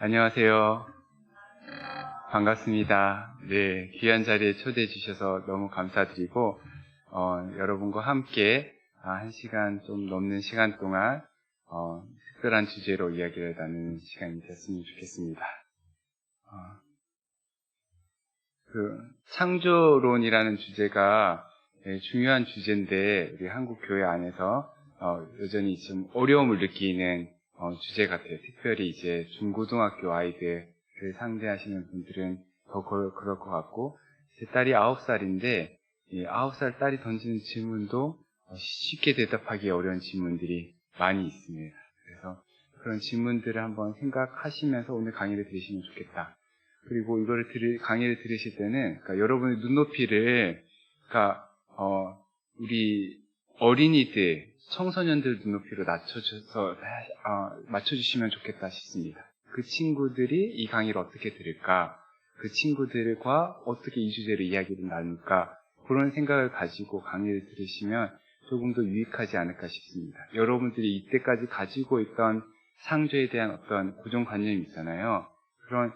안녕하세요. 반갑습니다. 네, 귀한 자리에 초대해 주셔서 너무 감사드리고, 여러분과 함께 한 시간 좀 넘는 시간 동안 특별한 주제로 이야기를 나누는 시간이 됐으면 좋겠습니다. 창조론이라는 주제가 중요한 주제인데 우리 한국 교회 안에서 여전히 좀 어려움을 느끼는 주제 같아요. 특별히 이제 중고등학교 아이들을 상대하시는 분들은 더 그럴 것 같고, 제 딸이 9살인데 이 9살 딸이 던지는 질문도 쉽게 대답하기 어려운 질문들이 많이 있습니다. 그래서 그런 질문들을 한번 생각하시면서 오늘 강의를 들으시면 좋겠다. 그리고 이거를 강의를 들으실 때는, 그러니까 여러분의 눈높이를, 그러니까 우리 어린이들, 청소년들 눈높이로 맞춰주시면 좋겠다 싶습니다. 그 친구들이 이 강의를 어떻게 들을까? 그 친구들과 어떻게 이 주제로 이야기를 나눌까? 그런 생각을 가지고 강의를 들으시면 조금 더 유익하지 않을까 싶습니다. 여러분들이 이때까지 가지고 있던 창조에 대한 어떤 고정관념이 있잖아요. 그런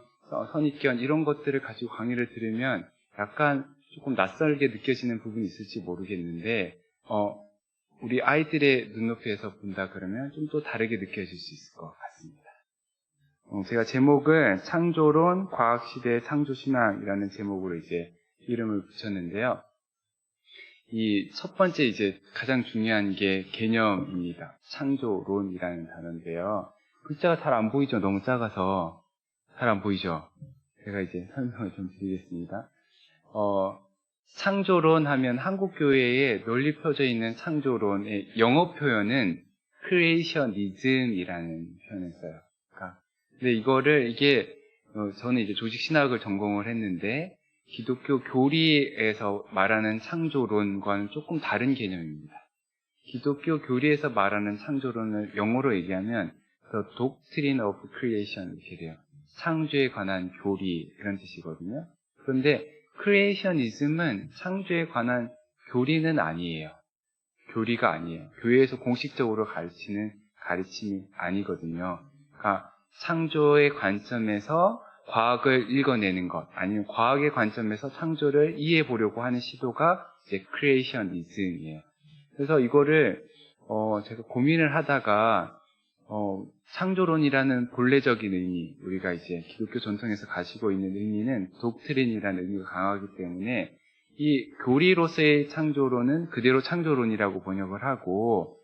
선입견, 이런 것들을 가지고 강의를 들으면 약간 조금 낯설게 느껴지는 부분이 있을지 모르겠는데, 우리 아이들의 눈높이에서 본다 그러면 좀 또 다르게 느껴질 수 있을 것 같습니다. 제가 제목을 창조론, 과학시대 창조신앙이라는 제목으로 이제 이름을 붙였는데요. 이 첫 번째 이제 가장 중요한 게 개념입니다. 창조론이라는 단어인데요. 글자가 잘 안 보이죠? 너무 작아서. 잘 안 보이죠? 제가 이제 설명을 좀 드리겠습니다. 창조론 하면 한국교회에 널리 펴져 있는 창조론의 영어 표현은 creationism이라는 표현을 써요. 근데 저는 이제 조직신학을 전공을 했는데, 기독교 교리에서 말하는 창조론과는 조금 다른 개념입니다. 기독교 교리에서 말하는 창조론을 영어로 얘기하면 The Doctrine of Creation 이렇게 돼요. 창조에 관한 교리, 그런 뜻이거든요. 그런데 크리에이셔니즘은 창조에 관한 교리는 아니에요. 교리가 아니에요. 교회에서 공식적으로 가르침이 아니거든요. 그러니까 창조의 관점에서 과학을 읽어내는 것, 아니면 과학의 관점에서 창조를 이해해 보려고 하는 시도가 이제 크리에이셔니즘이에요. 그래서 이거를 제가 고민을 하다가 창조론이라는 본래적인 의미, 우리가 이제 기독교 전통에서 가지고 있는 의미는 독트린이라는 의미가 강하기 때문에 이 교리로서의 창조론은 그대로 창조론이라고 번역을 하고,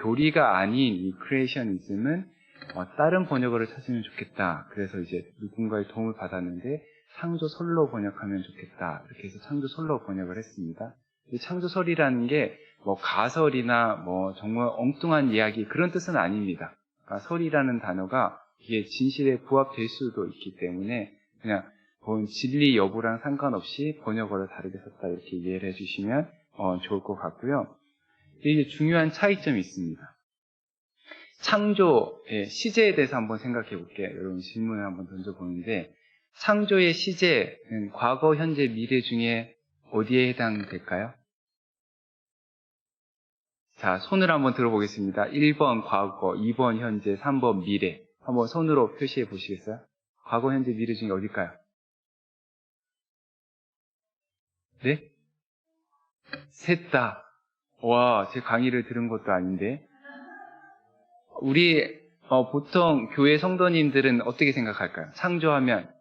교리가 아닌 이 크리에이셔니즘은 다른 번역어를 찾으면 좋겠다. 그래서 이제 누군가의 도움을 받았는데 창조설로 번역하면 좋겠다. 이렇게 해서 창조설로 번역을 했습니다. 이 창조설이라는 게 가설이나 정말 엉뚱한 이야기, 그런 뜻은 아닙니다. 그러니까 설이라는 단어가 이게 진실에 부합될 수도 있기 때문에 그냥 진리 여부랑 상관없이 번역어를 다르게 썼다, 이렇게 이해를 해주시면 좋을 것 같고요. 이게 중요한 차이점이 있습니다. 창조의 시제에 대해서 한번 생각해 볼게요. 여러분 질문을 한번 던져보는데, 창조의 시제는 과거, 현재, 미래 중에 어디에 해당될까요? 자, 손을 한번 들어보겠습니다. 1번 과거, 2번 현재, 3번 미래. 한번 손으로 표시해 보시겠어요? 과거, 현재, 미래 중에 어딜까요? 네? 셋 다. 와, 제 강의를 들은 것도 아닌데. 우리 보통 교회 성도님들은 어떻게 생각할까요? 창조하면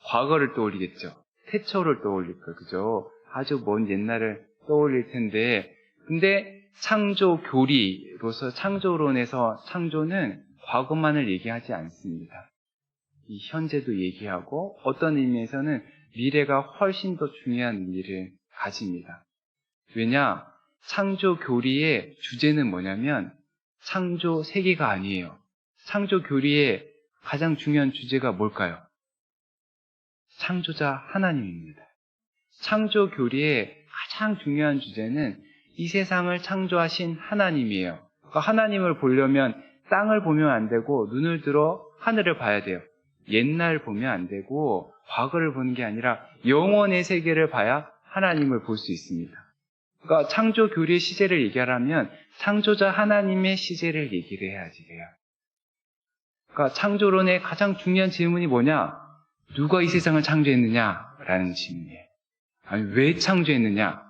과거를 떠올리겠죠. 태초를 떠올릴 거예요. 그죠? 아주 먼 옛날을 떠올릴 텐데, 근데 창조 교리로서 창조론에서 창조는 과거만을 얘기하지 않습니다. 이 현재도 얘기하고, 어떤 의미에서는 미래가 훨씬 더 중요한 의미를 가집니다. 왜냐? 창조 교리의 주제는 뭐냐면 창조 세계가 아니에요. 창조 교리의 가장 중요한 주제가 뭘까요? 창조자 하나님입니다. 창조 교리의 가장 중요한 주제는 이 세상을 창조하신 하나님이에요. 그러니까 하나님을 보려면 땅을 보면 안 되고 눈을 들어 하늘을 봐야 돼요. 옛날 보면 안 되고 과거를 보는 게 아니라 영원의 세계를 봐야 하나님을 볼 수 있습니다. 그러니까 창조 교리의 시제를 얘기하려면 창조자 하나님의 시제를 얘기를 해야지 돼요. 그러니까 창조론의 가장 중요한 질문이 뭐냐? 누가 이 세상을 창조했느냐라는 질문이에요. 아니, 왜 창조했느냐?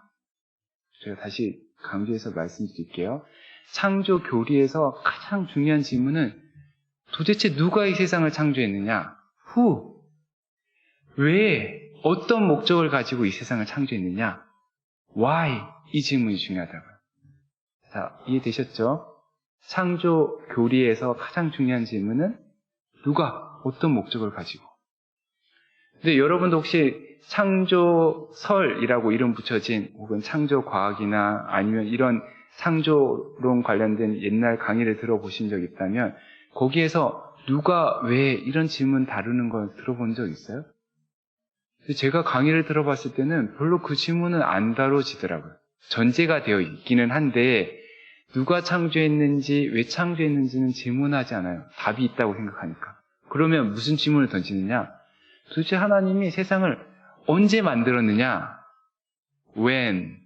제가 다시 강조해서 말씀드릴게요. 창조 교리에서 가장 중요한 질문은 도대체 누가 이 세상을 창조했느냐? Who? 왜? 어떤 목적을 가지고 이 세상을 창조했느냐? Why? 이 질문이 중요하다고요. 자, 이해되셨죠? 창조 교리에서 가장 중요한 질문은 누가? 어떤 목적을 가지고? 근데 여러분도 혹시 창조설이라고 이름 붙여진 혹은 창조과학이나 아니면 이런 창조론 관련된 옛날 강의를 들어보신 적 있다면 거기에서 누가 왜 이런 질문 다루는 걸 들어본 적 있어요? 근데 제가 강의를 들어봤을 때는 별로 그 질문은 안 다뤄지더라고요. 전제가 되어 있기는 한데 누가 창조했는지 왜 창조했는지는 질문하지 않아요. 답이 있다고 생각하니까. 그러면 무슨 질문을 던지느냐? 도대체 하나님이 세상을 언제 만들었느냐? When?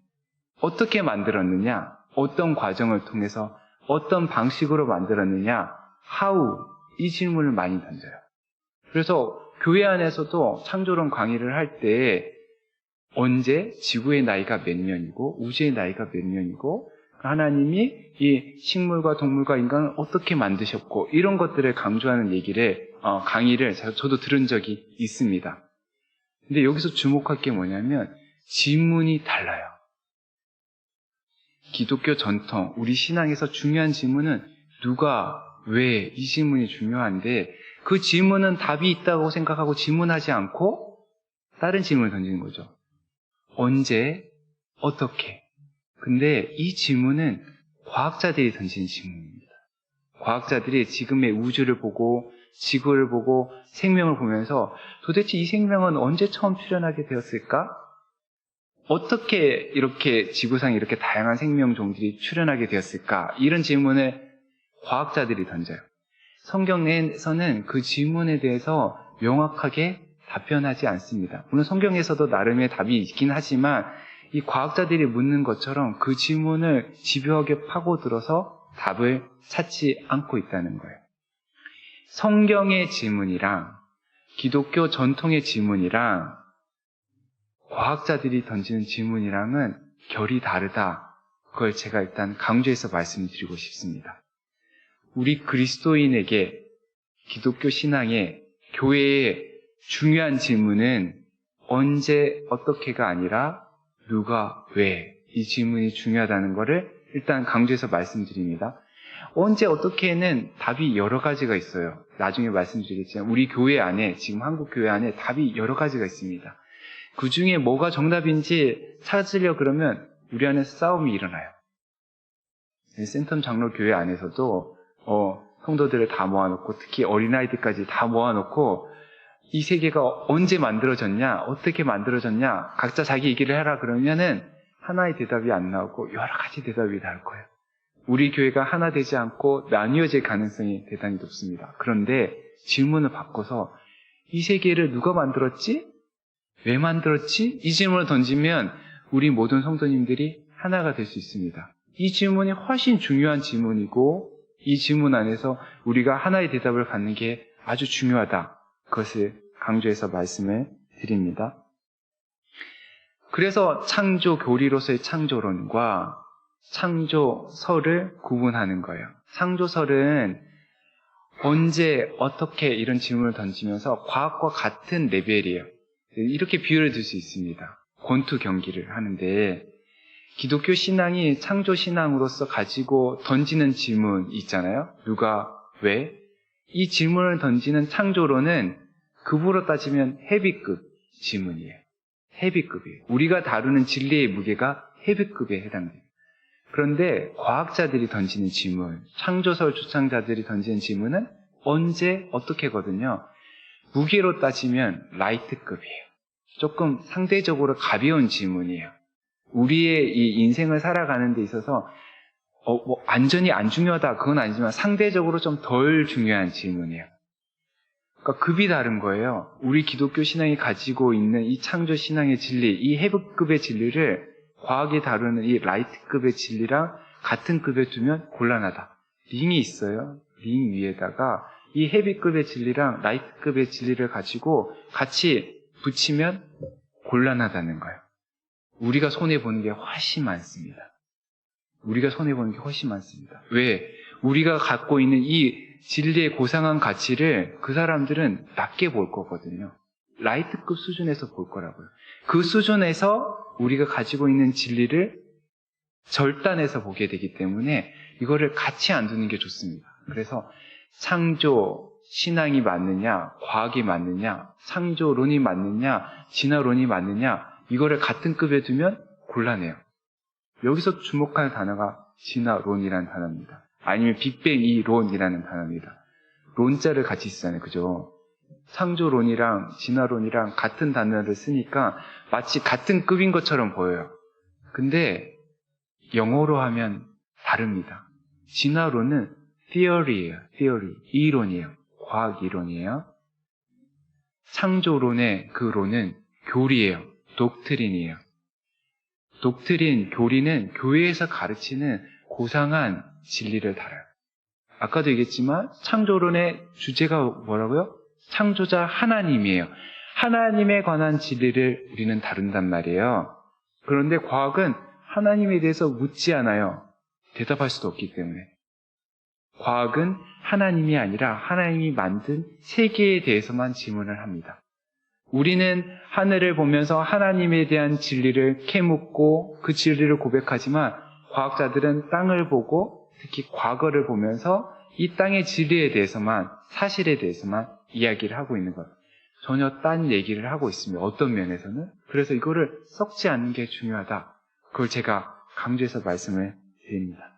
어떻게 만들었느냐? 어떤 과정을 통해서 어떤 방식으로 만들었느냐? How? 이 질문을 많이 던져요. 그래서 교회 안에서도 창조론 강의를 할 때 언제 지구의 나이가 몇 년이고 우주의 나이가 몇 년이고 하나님이 이 식물과 동물과 인간을 어떻게 만드셨고 이런 것들을 강조하는 강의를 저도 들은 적이 있습니다. 근데 여기서 주목할 게 뭐냐면 질문이 달라요. 기독교 전통, 우리 신앙에서 중요한 질문은 누가, 왜 이 질문이 중요한데 그 질문은 답이 있다고 생각하고 질문하지 않고 다른 질문을 던지는 거죠. 언제, 어떻게. 근데 이 질문은 과학자들이 던지는 질문입니다. 과학자들이 지금의 우주를 보고 지구를 보고 생명을 보면서 도대체 이 생명은 언제 처음 출현하게 되었을까? 어떻게 이렇게 지구상에 이렇게 다양한 생명 종들이 출현하게 되었을까? 이런 질문을 과학자들이 던져요. 성경에서는 그 질문에 대해서 명확하게 답변하지 않습니다. 물론 성경에서도 나름의 답이 있긴 하지만 이 과학자들이 묻는 것처럼 그 질문을 집요하게 파고들어서 답을 찾지 않고 있다는 거예요. 성경의 질문이랑 기독교 전통의 질문이랑 과학자들이 던지는 질문이랑은 결이 다르다. 그걸 제가 일단 강조해서 말씀드리고 싶습니다. 우리 그리스도인에게 기독교 신앙의 교회의 중요한 질문은 언제, 어떻게가 아니라 누가, 왜 이 질문이 중요하다는 것을 일단 강조해서 말씀드립니다. 언제, 어떻게는 답이 여러 가지가 있어요. 나중에 말씀드리겠지만 우리 교회 안에, 지금 한국 교회 안에 답이 여러 가지가 있습니다. 그 중에 뭐가 정답인지 찾으려 그러면 우리 안에서 싸움이 일어나요. 센텀 장로 교회 안에서도 성도들을 다 모아놓고 특히 어린아이들까지 다 모아놓고 이 세계가 언제 만들어졌냐, 어떻게 만들어졌냐, 각자 자기 얘기를 해라 그러면은 하나의 대답이 안 나오고 여러 가지 대답이 나올 거예요. 우리 교회가 하나 되지 않고 나뉘어질 가능성이 대단히 높습니다. 그런데 질문을 바꿔서 이 세계를 누가 만들었지? 왜 만들었지? 이 질문을 던지면 우리 모든 성도님들이 하나가 될 수 있습니다. 이 질문이 훨씬 중요한 질문이고 이 질문 안에서 우리가 하나의 대답을 갖는 게 아주 중요하다. 그것을 강조해서 말씀을 드립니다. 그래서 창조 교리로서의 창조론과 창조설을 구분하는 거예요. 창조설은 언제, 어떻게 이런 질문을 던지면서 과학과 같은 레벨이에요. 이렇게 비유를 들 수 있습니다. 권투 경기를 하는데 기독교 신앙이 창조 신앙으로서 가지고 던지는 질문 있잖아요. 누가, 왜? 이 질문을 던지는 창조론은 급으로 따지면 헤비급 질문이에요. 헤비급이에요. 우리가 다루는 진리의 무게가 헤비급에 해당돼요. 그런데 과학자들이 던지는 질문, 창조설 주창자들이 던지는 질문은 언제, 어떻게거든요. 무게로 따지면 라이트급이에요. 조금 상대적으로 가벼운 질문이에요. 우리의 이 인생을 살아가는 데 있어서 완전히 안 중요하다 그건 아니지만 상대적으로 좀 덜 중요한 질문이에요. 그러니까 급이 다른 거예요. 우리 기독교 신앙이 가지고 있는 이 창조 신앙의 진리, 이 헤비급의 진리를 과학이 다루는 이 라이트급의 진리랑 같은 급에 두면 곤란하다. 링이 있어요. 링 위에다가 이 헤비급의 진리랑 라이트급의 진리를 가지고 같이 붙이면 곤란하다는 거예요. 우리가 손해보는 게 훨씬 많습니다. 우리가 손해보는 게 훨씬 많습니다. 왜? 우리가 갖고 있는 이 진리의 고상한 가치를 그 사람들은 낮게 볼 거거든요. 라이트급 수준에서 볼 거라고요. 그 수준에서 우리가 가지고 있는 진리를 절단해서 보게 되기 때문에 이거를 같이 안 두는 게 좋습니다. 그래서 창조 신앙이 맞느냐, 과학이 맞느냐, 창조론이 맞느냐, 진화론이 맞느냐, 이거를 같은 급에 두면 곤란해요. 여기서 주목할 단어가 진화론이라는 단어입니다. 아니면 빅뱅 이론이라는 단어입니다. 론자를 같이 쓰잖아요. 그죠? 창조론이랑 진화론이랑 같은 단어를 쓰니까 마치 같은 급인 것처럼 보여요. 근데 영어로 하면 다릅니다. 진화론은 theory예요. theory. 이론이에요. 과학 이론이에요. 창조론의 그 론은 교리예요. doctrine이에요. 독트린, 교리는 교회에서 가르치는 고상한 진리를 다뤄요. 아까도 얘기했지만 창조론의 주제가 뭐라고요? 창조자 하나님이에요. 하나님에 관한 진리를 우리는 다룬단 말이에요. 그런데 과학은 하나님에 대해서 묻지 않아요. 대답할 수도 없기 때문에. 과학은 하나님이 아니라 하나님이 만든 세계에 대해서만 질문을 합니다. 우리는 하늘을 보면서 하나님에 대한 진리를 캐묻고 그 진리를 고백하지만 과학자들은 땅을 보고 특히 과거를 보면서 이 땅의 진리에 대해서만, 사실에 대해서만 이야기를 하고 있는 것. 전혀 딴 얘기를 하고 있습니다. 어떤 면에서는. 그래서 이거를 썩지 않는 게 중요하다. 그걸 제가 강조해서 말씀을 드립니다.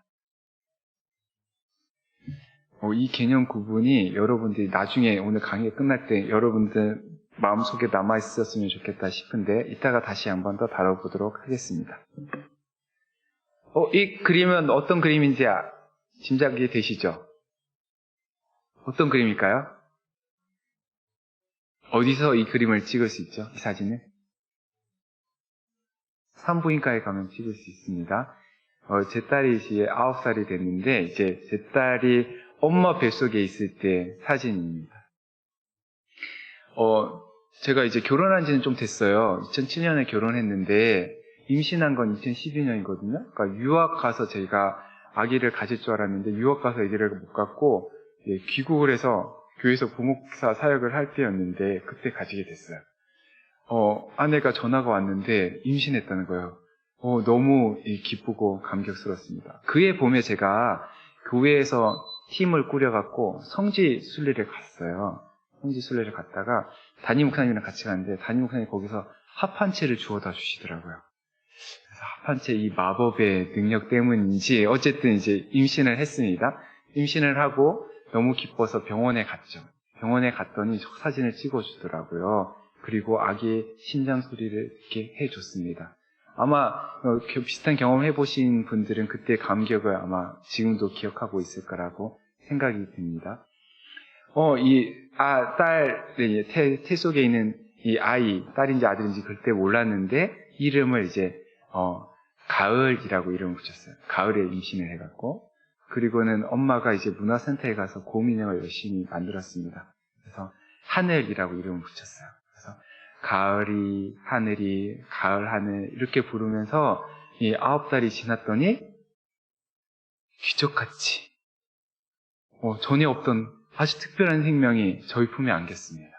이 개념 구분이 여러분들이 나중에 오늘 강의가 끝날 때 여러분들 마음속에 남아있었으면 좋겠다 싶은데 이따가 다시 한 번 더 다뤄보도록 하겠습니다. 이 그림은 어떤 그림인지 짐작이 되시죠? 어떤 그림일까요? 어디서 이 그림을 찍을 수 있죠? 이 사진을? 산부인과에 가면 찍을 수 있습니다. 제 딸이 이제 9살이 됐는데 이제 제 딸이 엄마 뱃속에 있을 때 사진입니다. 제가 이제 결혼한 지는 좀 됐어요. 2007년에 결혼했는데 임신한 건 2012년이거든요. 그러니까 유학 가서 제가 아기를 가질 줄 알았는데 유학 가서 아기를 못 갖고 귀국을 해서 교회에서 부목사 사역을 할 때였는데 그때 가지게 됐어요. 아내가 전화가 왔는데 임신했다는 거예요. 너무 기쁘고 감격스럽습니다. 그해 봄에 제가 교회에서 팀을 꾸려갖고 성지 순례를 갔어요. 성지 순례를 갔다가 담임 목사님이랑 같이 갔는데 담임 목사님이 거기서 합 한 채를 주워다 주시더라고요. 그래서 합 한 채 이 마법의 능력 때문인지 어쨌든 이제 임신을 했습니다. 임신을 하고 너무 기뻐서 병원에 갔죠. 병원에 갔더니 사진을 찍어주더라고요. 그리고 아기의 심장 소리를 듣게 해줬습니다. 아마 비슷한 경험 해보신 분들은 그때 감격을 아마 지금도 기억하고 있을 거라고 생각이 듭니다. 딸, 태 속에 있는 이 아이, 딸인지 아들인지 그때 몰랐는데, 이름을 이제, 가을이라고 이름을 붙였어요. 가을에 임신을 해갖고. 그리고는 엄마가 이제 문화센터에 가서 곰인형을 열심히 만들었습니다. 그래서 하늘이라고 이름을 붙였어요. 그래서 가을이, 하늘이, 가을, 하늘, 이렇게 부르면서 이 9달이 지났더니, 기적같이, 전에 없던 아주 특별한 생명이 저희 품에 안겼습니다.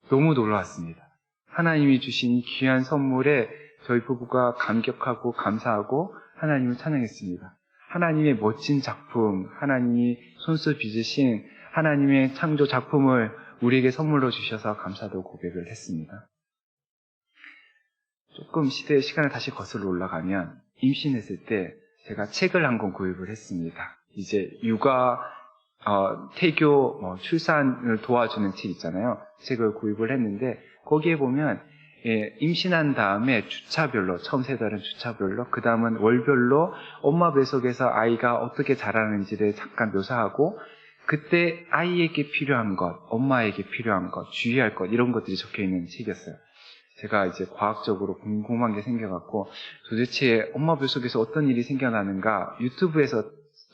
너무 놀라웠습니다. 하나님이 주신 이 귀한 선물에 저희 부부가 감격하고 감사하고 하나님을 찬양했습니다. 하나님의 멋진 작품, 하나님이 손수 빚으신 하나님의 창조 작품을 우리에게 선물로 주셔서 감사도 고백을 했습니다. 조금 시간을 다시 거슬러 올라가면 임신했을 때 제가 책을 한 권 구입을 했습니다. 이제 육아, 태교, 출산을 도와주는 책 있잖아요. 책을 구입을 했는데 거기에 보면 임신한 다음에 주차별로, 처음 3달은 주차별로, 그 다음은 월별로 엄마 뱃속에서 아이가 어떻게 자라는지를 잠깐 묘사하고 그때 아이에게 필요한 것, 엄마에게 필요한 것, 주의할 것 이런 것들이 적혀있는 책이었어요. 제가 이제 과학적으로 궁금한 게 생겨갖고 도대체 엄마 뱃속에서 어떤 일이 생겨나는가 유튜브에서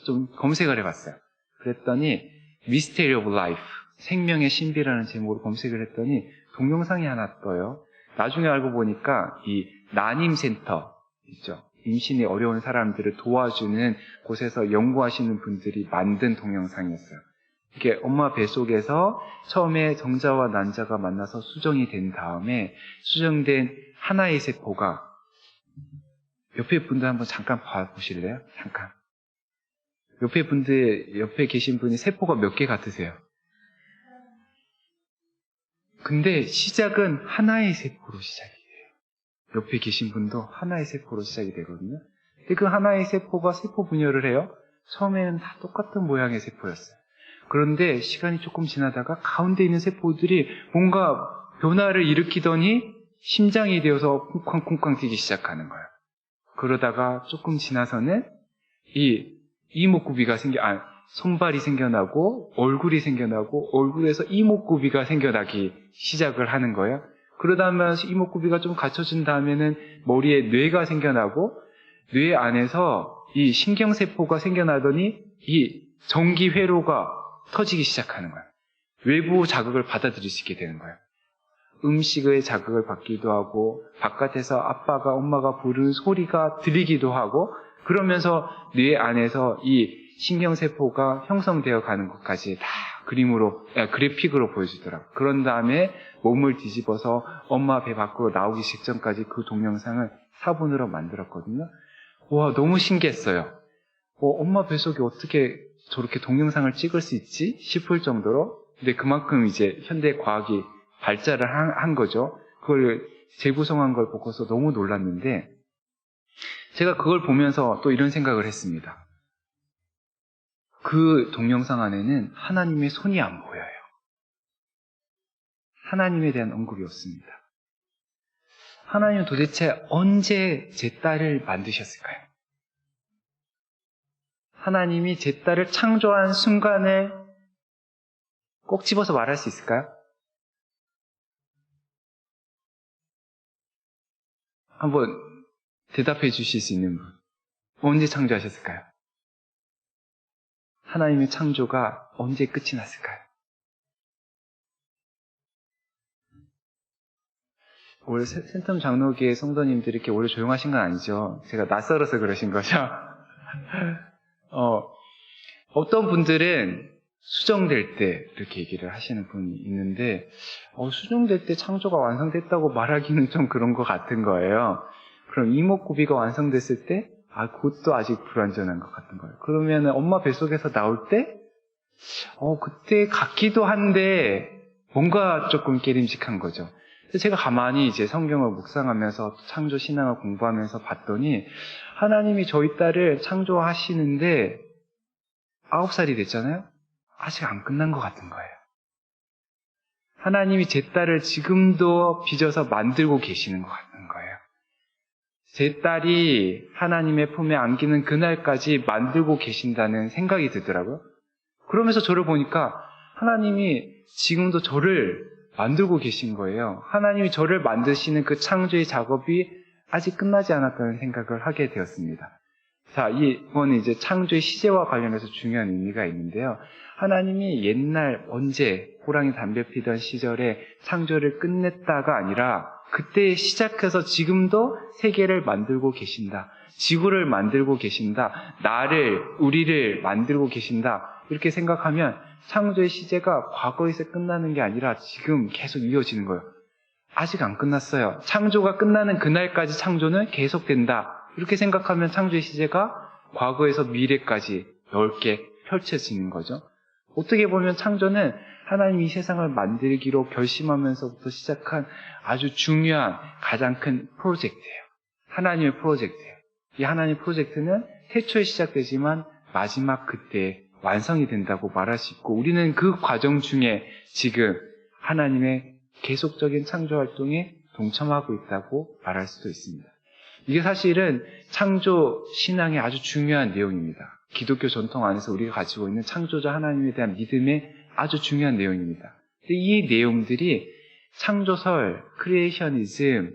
좀 검색을 해봤어요. 그랬더니 Mystery of Life, 생명의 신비라는 제목으로 검색을 했더니 동영상이 하나 떠요. 나중에 알고 보니까 이 난임센터 있죠. 임신이 어려운 사람들을 도와주는 곳에서 연구하시는 분들이 만든 동영상이었어요. 이게 엄마 뱃속에서 처음에 정자와 난자가 만나서 수정이 된 다음에 수정된 하나의 세포가, 옆에 분들 한번 잠깐 봐보실래요? 잠깐. 옆에 계신 분이 세포가 몇 개 같으세요? 근데 시작은 하나의 세포로 시작이 돼요. 옆에 계신 분도 하나의 세포로 시작이 되거든요. 근데 그 하나의 세포가 세포 분열을 해요. 처음에는 다 똑같은 모양의 세포였어요. 그런데 시간이 조금 지나다가 가운데 있는 세포들이 뭔가 변화를 일으키더니 심장이 되어서 쿵쾅쿵쾅 뛰기 시작하는 거예요. 그러다가 조금 지나서는 이 이목구비가 손발이 생겨나고 얼굴이 생겨나고 얼굴에서 이목구비가 생겨나기 시작을 하는 거예요. 그러다면 이목구비가 좀 갖춰진 다음에는 머리에 뇌가 생겨나고 뇌 안에서 이 신경세포가 생겨나더니 이 전기 회로가 터지기 시작하는 거예요. 외부 자극을 받아들일 수 있게 되는 거예요. 음식의 자극을 받기도 하고 바깥에서 아빠가 엄마가 부르는 소리가 들리기도 하고 그러면서 뇌 안에서 이 신경세포가 형성되어 가는 것까지 다 그래픽으로 보여주더라고요. 그런 다음에 몸을 뒤집어서 엄마 배 밖으로 나오기 직전까지 그 동영상을 4분으로 만들었거든요. 와, 너무 신기했어요. 엄마 뱃속에 어떻게 저렇게 동영상을 찍을 수 있지? 싶을 정도로. 근데 그만큼 이제 현대 과학이 발달을 한 거죠. 그걸 재구성한 걸 보고서 너무 놀랐는데, 제가 그걸 보면서 또 이런 생각을 했습니다. 그 동영상 안에는 하나님의 손이 안 보여요. 하나님에 대한 언급이 없습니다. 하나님은 도대체 언제 제 딸을 만드셨을까요? 하나님이 제 딸을 창조한 순간을 꼭 집어서 말할 수 있을까요? 한번 대답해 주실 수 있는 분. 언제 창조하셨을까요? 하나님의 창조가 언제 끝이 났을까요? 원래 센텀 장로교회 성도님들이 이렇게 원래 조용하신 건 아니죠. 제가 낯설어서 그러신 거죠. 어떤 분들은 수정될 때 이렇게 얘기를 하시는 분이 있는데, 수정될 때 창조가 완성됐다고 말하기는 좀 그런 것 같은 거예요. 그럼 이목구비가 완성됐을 때, 그것도 아직 불완전한 것 같은 거예요. 그러면 엄마 뱃속에서 나올 때, 그때 같기도 한데, 뭔가 조금 깨림직한 거죠. 제가 가만히 이제 성경을 묵상하면서 창조 신앙을 공부하면서 봤더니, 하나님이 저희 딸을 창조하시는데, 9살이 됐잖아요? 아직 안 끝난 것 같은 거예요. 하나님이 제 딸을 지금도 빚어서 만들고 계시는 것 같은 거예요. 제 딸이 하나님의 품에 안기는 그날까지 만들고 계신다는 생각이 들더라고요. 그러면서 저를 보니까 하나님이 지금도 저를 만들고 계신 거예요. 하나님이 저를 만드시는 그 창조의 작업이 아직 끝나지 않았다는 생각을 하게 되었습니다. 자, 이건 이제 창조의 시제와 관련해서 중요한 의미가 있는데요. 하나님이 옛날 언제 호랑이 담배 피던 시절에 창조를 끝냈다가 아니라 그때 시작해서 지금도 세계를 만들고 계신다. 지구를 만들고 계신다. 우리를 만들고 계신다. 이렇게 생각하면 창조의 시제가 과거에서 끝나는 게 아니라 지금 계속 이어지는 거예요. 아직 안 끝났어요. 창조가 끝나는 그날까지 창조는 계속된다. 이렇게 생각하면 창조의 시제가 과거에서 미래까지 넓게 펼쳐지는 거죠. 어떻게 보면 창조는 하나님이 이 세상을 만들기로 결심하면서부터 시작한 아주 중요한 가장 큰 프로젝트예요. 하나님의 프로젝트예요. 이 하나님의 프로젝트는 태초에 시작되지만 마지막 그때에 완성이 된다고 말할 수 있고, 우리는 그 과정 중에 지금 하나님의 계속적인 창조 활동에 동참하고 있다고 말할 수도 있습니다. 이게 사실은 창조 신앙의 아주 중요한 내용입니다. 기독교 전통 안에서 우리가 가지고 있는 창조자 하나님에 대한 믿음의 아주 중요한 내용입니다. 이 내용들이 창조설, 크리에이셔니즘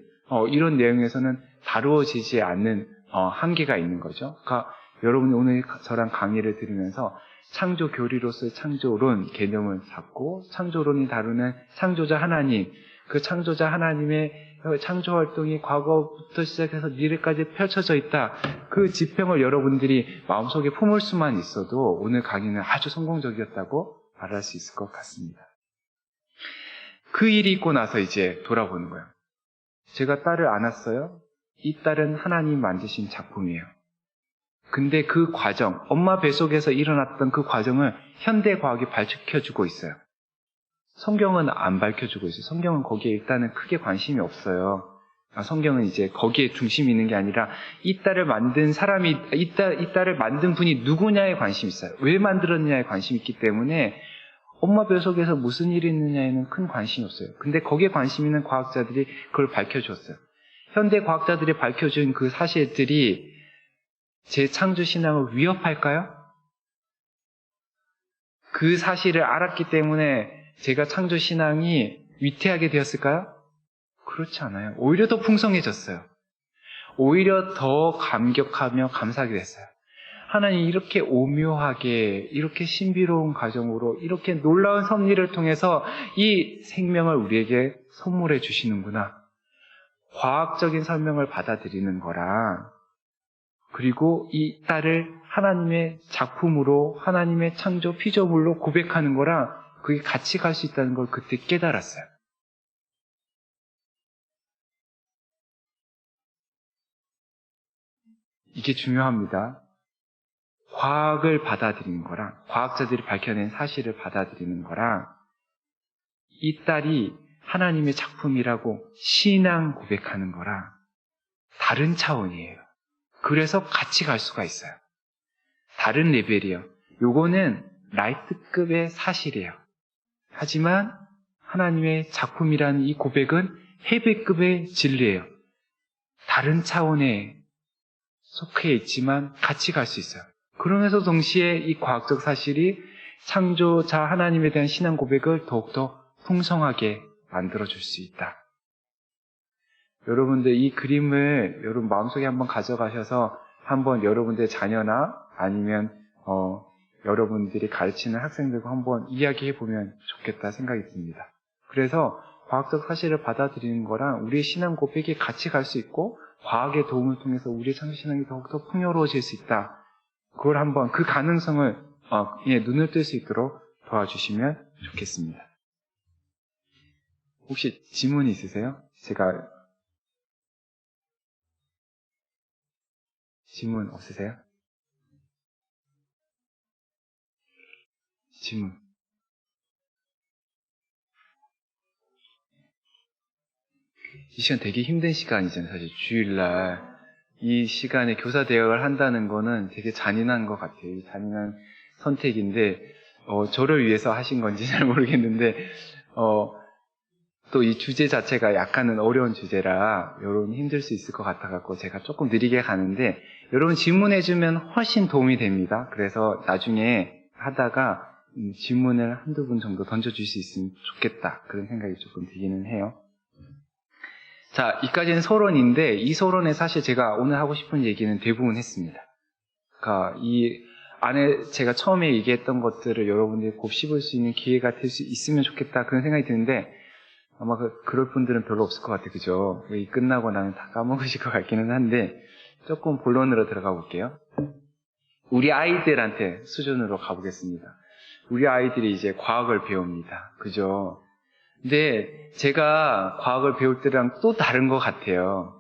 이런 내용에서는 다루어지지 않는 한계가 있는 거죠. 그러니까 여러분이 오늘 저랑 강의를 들으면서 창조 교리로서의 창조론 개념을 잡고 창조론이 다루는 창조자 하나님, 그 창조자 하나님의 창조 활동이 과거부터 시작해서 미래까지 펼쳐져 있다. 그 지평을 여러분들이 마음속에 품을 수만 있어도 오늘 강의는 아주 성공적이었다고 말할 수 있을 것 같습니다. 그 일이 있고 나서 이제 돌아보는 거예요. 제가 딸을 안았어요. 이 딸은 하나님 만드신 작품이에요. 근데 그 과정, 엄마 뱃속에서 일어났던 그 과정을 현대과학이 밝혀주고 있어요. 성경은 안 밝혀주고 있어요. 성경은 거기에 일단은 크게 관심이 없어요. 성경은 이제 거기에 중심이 있는 게 아니라 이 딸을 만든 사람이, 이 딸을 만든 분이 누구냐에 관심이 있어요. 왜 만들었느냐에 관심이 있기 때문에 엄마 뱃속에서 무슨 일이 있느냐에는 큰 관심이 없어요. 근데 거기에 관심 있는 과학자들이 그걸 밝혀줬어요. 현대 과학자들이 밝혀준 그 사실들이 제 창조 신앙을 위협할까요? 그 사실을 알았기 때문에 제가 창조 신앙이 위태하게 되었을까요? 그렇지 않아요. 오히려 더 풍성해졌어요. 오히려 더 감격하며 감사하게 됐어요. 하나님 이렇게 오묘하게, 이렇게 신비로운 과정으로, 이렇게 놀라운 섭리를 통해서 이 생명을 우리에게 선물해 주시는구나. 과학적인 설명을 받아들이는 거랑, 그리고 이 딸을 하나님의 작품으로, 하나님의 창조 피조물로 고백하는 거랑 그게 같이 갈 수 있다는 걸 그때 깨달았어요. 이게 중요합니다. 과학을 받아들이는 거랑, 과학자들이 밝혀낸 사실을 받아들이는 거랑, 이 딸이 하나님의 작품이라고 신앙 고백하는 거랑 다른 차원이에요. 그래서 같이 갈 수가 있어요. 다른 레벨이에요. 요거는 라이트급의 사실이에요. 하지만 하나님의 작품이라는 이 고백은 헤비급의 진리예요. 다른 차원에 속해 있지만 같이 갈 수 있어요. 그러면서 동시에 이 과학적 사실이 창조자 하나님에 대한 신앙 고백을 더욱더 풍성하게 만들어줄 수 있다. 여러분들 이 그림을 여러분 마음속에 한번 가져가셔서 한번 여러분들의 자녀나 아니면 여러분들이 가르치는 학생들과 한번 이야기해보면 좋겠다 생각이 듭니다. 그래서 과학적 사실을 받아들이는 거랑 우리의 신앙 고백이 같이 갈 수 있고 과학의 도움을 통해서 우리의 창조 신앙이 더욱더 풍요로워질 수 있다. 그걸 한번 그 가능성을 눈을 뜰 수 있도록 도와주시면 좋겠습니다. 혹시 질문이 있으세요? 제가 질문 없으세요? 질문. 이 시간 되게 힘든 시간이잖아요. 사실 주일날 이 시간에 교사 대학을 한다는 거는 되게 잔인한 것 같아요. 잔인한 선택인데 저를 위해서 하신 건지 잘 모르겠는데 또 이 주제 자체가 약간은 어려운 주제라 여러분 힘들 수 있을 것 같아갖고 제가 조금 느리게 가는데 여러분 질문해주면 훨씬 도움이 됩니다. 그래서 나중에 하다가 질문을 한두 분 정도 던져줄 수 있으면 좋겠다 그런 생각이 조금 들기는 해요. 자, 이까지는 서론인데 이 서론에 사실 제가 오늘 하고 싶은 얘기는 대부분 했습니다. 그러니까 이 안에 제가 처음에 얘기했던 것들을 여러분들이 곱씹을 수 있는 기회가 될 수 있으면 좋겠다 그런 생각이 드는데 아마 그럴 분들은 별로 없을 것 같아요. 그죠? 이 끝나고 나면 다 까먹으실 것 같기는 한데 조금 본론으로 들어가 볼게요. 우리 아이들한테 수준으로 가보겠습니다. 우리 아이들이 이제 과학을 배웁니다. 그죠? 근데 제가 과학을 배울 때랑 또 다른 것 같아요.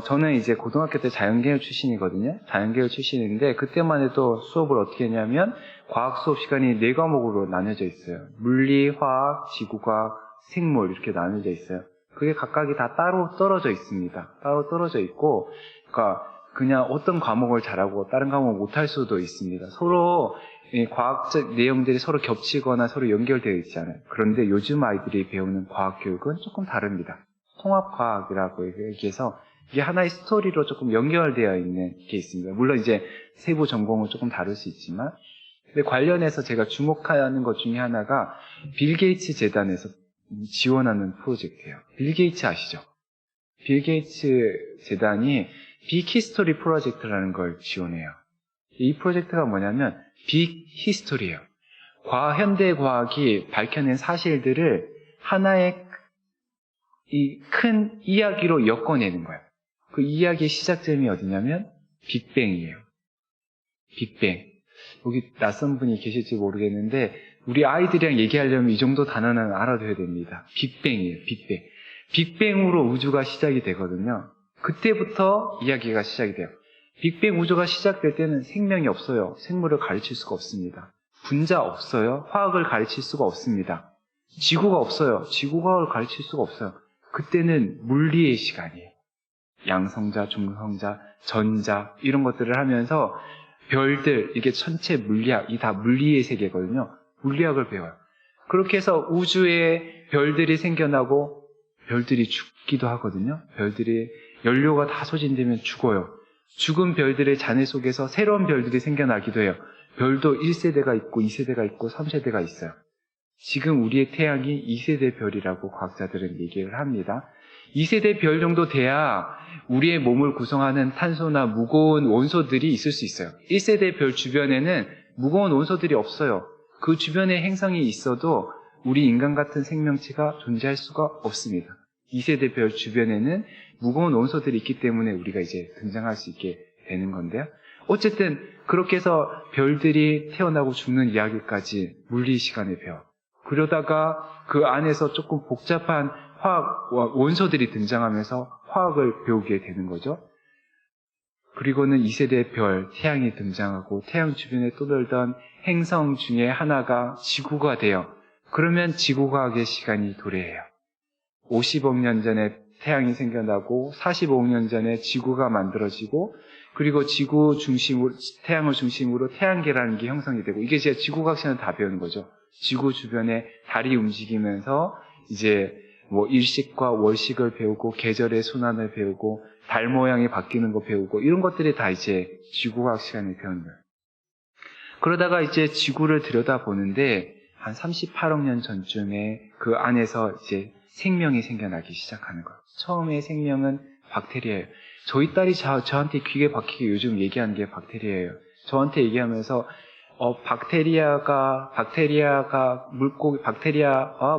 저는 이제 고등학교 때 자연계열 출신이거든요. 자연계열 출신인데 그때만 해도 수업을 어떻게 했냐면 과학 수업 시간이 4과목으로 나뉘어져 있어요. 물리, 화학, 지구과학, 생물 이렇게 나뉘어져 있어요. 그게 각각이 다 따로 떨어져 있습니다. 따로 떨어져 있고 그러니까 그냥 어떤 과목을 잘하고 다른 과목을 못할 수도 있습니다. 서로 과학적 내용들이 서로 겹치거나 서로 연결되어 있잖아요. 그런데 요즘 아이들이 배우는 과학 교육은 조금 다릅니다. 통합과학이라고 얘기해서 이게 하나의 스토리로 조금 연결되어 있는 게 있습니다. 물론 이제 세부 전공은 조금 다를 수 있지만 근데 관련해서 제가 주목하는 것 중에 하나가 빌 게이츠 재단에서 지원하는 프로젝트예요. 빌 게이츠 아시죠? 빌 게이츠 재단이 빅히스토리 프로젝트라는 걸 지원해요. 이 프로젝트가 뭐냐면 빅 히스토리예요. 현대 과학이 밝혀낸 사실들을 하나의 이 큰 이야기로 엮어내는 거예요. 그 이야기의 시작점이 어디냐면 빅뱅이에요. 빅뱅. 여기 낯선 분이 계실지 모르겠는데 우리 아이들이랑 얘기하려면 이 정도 단어는 알아둬야 됩니다. 빅뱅이에요. 빅뱅. 빅뱅으로 우주가 시작이 되거든요. 그때부터 이야기가 시작이 돼요. 빅뱅 우주가 시작될 때는 생명이 없어요. 생물을 가르칠 수가 없습니다. 분자 없어요. 화학을 가르칠 수가 없습니다. 지구가 없어요. 지구과학을 가르칠 수가 없어요. 그때는 물리의 시간이에요. 양성자, 중성자, 전자 이런 것들을 하면서 별들, 이게 전체 물리학, 이 다 물리의 세계거든요. 물리학을 배워요. 그렇게 해서 우주에 별들이 생겨나고 별들이 죽기도 하거든요. 별들이 연료가 다 소진되면 죽어요. 죽은 별들의 잔해 속에서 새로운 별들이 생겨나기도 해요. 별도 1세대가 있고 2세대가 있고 3세대가 있어요. 지금 우리의 태양이 2세대 별이라고 과학자들은 얘기를 합니다. 2세대 별 정도 돼야 우리의 몸을 구성하는 탄소나 무거운 원소들이 있을 수 있어요. 1세대 별 주변에는 무거운 원소들이 없어요. 그 주변에 행성이 있어도 우리 인간 같은 생명체가 존재할 수가 없습니다. 2세대 별 주변에는 무거운 원소들이 있기 때문에 우리가 이제 등장할 수 있게 되는 건데요. 어쨌든 그렇게 해서 별들이 태어나고 죽는 이야기까지 물리 시간에 배워. 그러다가 그 안에서 조금 복잡한 화학 원소들이 등장하면서 화학을 배우게 되는 거죠. 그리고는 2세대 별, 태양이 등장하고 태양 주변에 떠돌던 행성 중에 하나가 지구가 돼요. 그러면 지구과학의 시간이 도래해요. 50억 년 전에 태양이 생겨나고 45억 년 전에 지구가 만들어지고 그리고 지구 중심으로 태양을 중심으로 태양계라는 게 형성이 되고 이게 제가 지구과학 시간을 다 배우는 거죠. 지구 주변에 달이 움직이면서 이제 뭐 일식과 월식을 배우고 계절의 순환을 배우고 달 모양이 바뀌는 거 배우고 이런 것들이 다 이제 지구과학 시간에 배우는 거예요. 그러다가 이제 지구를 들여다보는데 한 38억 년 전쯤에 그 안에서 이제 생명이 생겨나기 시작하는 거예요. 처음에 생명은 박테리아예요. 저희 딸이 저한테 귀에 박히게 요즘 얘기하는 게 박테리아예요. 저한테 얘기하면서 박테리아와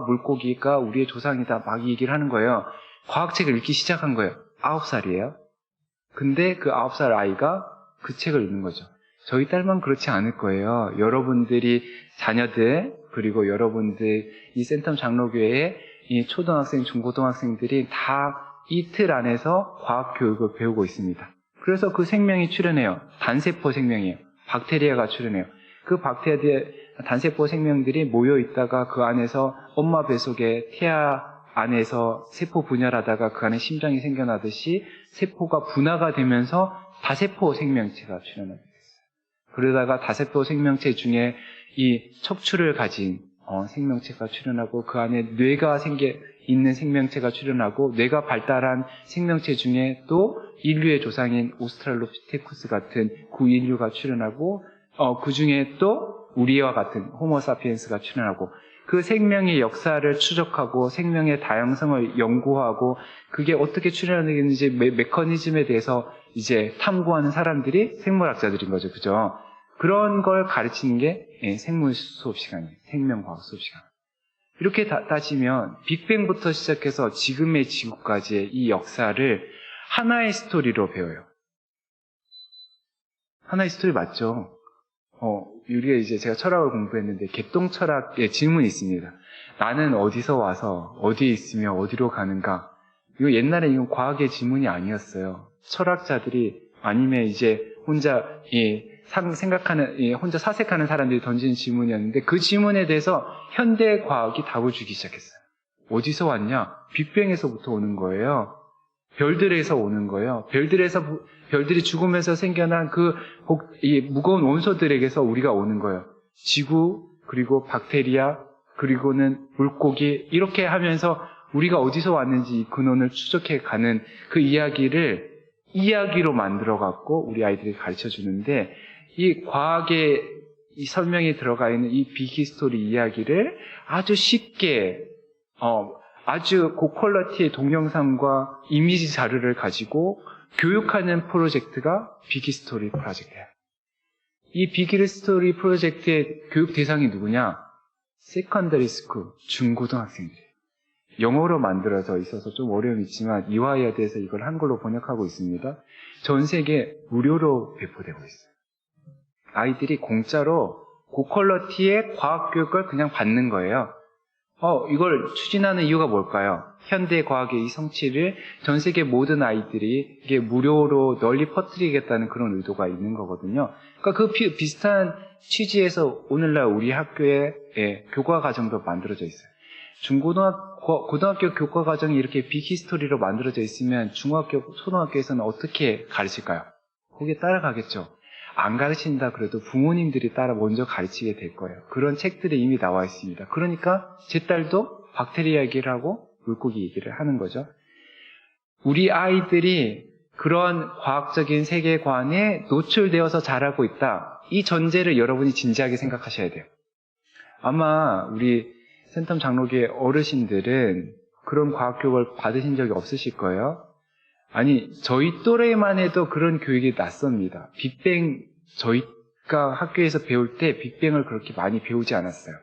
물고기가 우리의 조상이다 막 얘기를 하는 거예요. 과학책을 읽기 시작한 거예요. 9살이에요. 근데 그 9살 아이가 그 책을 읽는 거죠. 저희 딸만 그렇지 않을 거예요. 여러분들이 자녀들 그리고 여러분들 이 센텀 장로교회의 이 초등학생, 중고등학생들이 다 이 틀 안에서 과학 교육을 배우고 있습니다. 그래서 그 생명이 출현해요. 단세포 생명이에요. 박테리아가 출현해요. 그 단세포 생명들이 모여 있다가 그 안에서 엄마 뱃속에 태아 안에서 세포 분열하다가 그 안에 심장이 생겨나듯이 세포가 분화가 되면서 다세포 생명체가 출현하게 됐어요. 그러다가 다세포 생명체 중에 이 척추를 가진 생명체가 출현하고 그 안에 뇌가 있는 생명체가 출현하고 뇌가 발달한 생명체 중에 또 인류의 조상인 오스트랄로피테쿠스 같은 구인류가 출현하고 그 중에 또 우리와 같은 호모사피엔스가 출현하고 그 생명의 역사를 추적하고 생명의 다양성을 연구하고 그게 어떻게 출현하는지 메커니즘에 대해서 이제 탐구하는 사람들이 생물학자들인 거죠. 그죠? 그런 걸 가르치는 게 생물 수업 시간이에요. 생명과학 수업 시간. 이렇게 따지면 빅뱅부터 시작해서 지금의 지구까지의 이 역사를 하나의 스토리로 배워요. 하나의 스토리 맞죠? 우리가 이제 제가 철학을 공부했는데 개똥 철학의 질문이 있습니다. 나는 어디서 와서 어디에 있으며 어디로 가는가? 이거 옛날에 이건 과학의 질문이 아니었어요. 철학자들이 아니면 이제 혼자 혼자 사색하는 사람들이 던지는 질문이었는데 그 질문에 대해서 현대 과학이 답을 주기 시작했어요. 어디서 왔냐? 빅뱅에서부터 오는 거예요. 별들에서 오는 거예요. 별들이 죽으면서 생겨난 이 무거운 원소들에게서 우리가 오는 거예요. 지구, 그리고 박테리아, 그리고는 물고기, 이렇게 하면서 우리가 어디서 왔는지 이 근원을 추적해 가는 그 이야기로 만들어갖고 우리 아이들이 가르쳐 주는데 이 과학의 이 설명이 들어가 있는 이 빅히스토리 이야기를 아주 쉽게, 아주 고퀄리티의 동영상과 이미지 자료를 가지고 교육하는 프로젝트가 빅히스토리 프로젝트예요. 이 빅히ll 스토리 프로젝트의 교육 대상이 누구냐? 세컨더리 스쿨, 중고등학생들이에요. 영어로 만들어져 있어서 좀 어려움이 있지만 이화여대에서 이걸 한글로 번역하고 있습니다. 전 세계 무료로 배포되고 있어요. 아이들이 공짜로 고퀄러티의 과학교육을 그냥 받는 거예요. 이걸 추진하는 이유가 뭘까요? 현대 과학의 이 성취를 전 세계 모든 아이들이 이게 무료로 널리 퍼뜨리겠다는 그런 의도가 있는 거거든요. 그러니까 그 비슷한 취지에서 오늘날 우리 학교에 교과 과정도 만들어져 있어요. 고등학교 교과 과정이 이렇게 빅히스토리로 만들어져 있으면 중학교, 초등학교에서는 어떻게 가르칠까요? 거기에 따라가겠죠. 안 가르친다 그래도 부모님들이 따라 먼저 가르치게 될 거예요. 그런 책들이 이미 나와 있습니다. 그러니까 제 딸도 박테리아 얘기를 하고 물고기 얘기를 하는 거죠. 우리 아이들이 그런 과학적인 세계관에 노출되어서 자라고 있다. 이 전제를 여러분이 진지하게 생각하셔야 돼요. 아마 우리 센텀 장로교회 어르신들은 그런 과학교육을 받으신 적이 없으실 거예요. 아니, 저희 또래만 해도 그런 교육이 낯섭니다. 빅뱅, 저희가 학교에서 배울 때 빅뱅을 그렇게 많이 배우지 않았어요.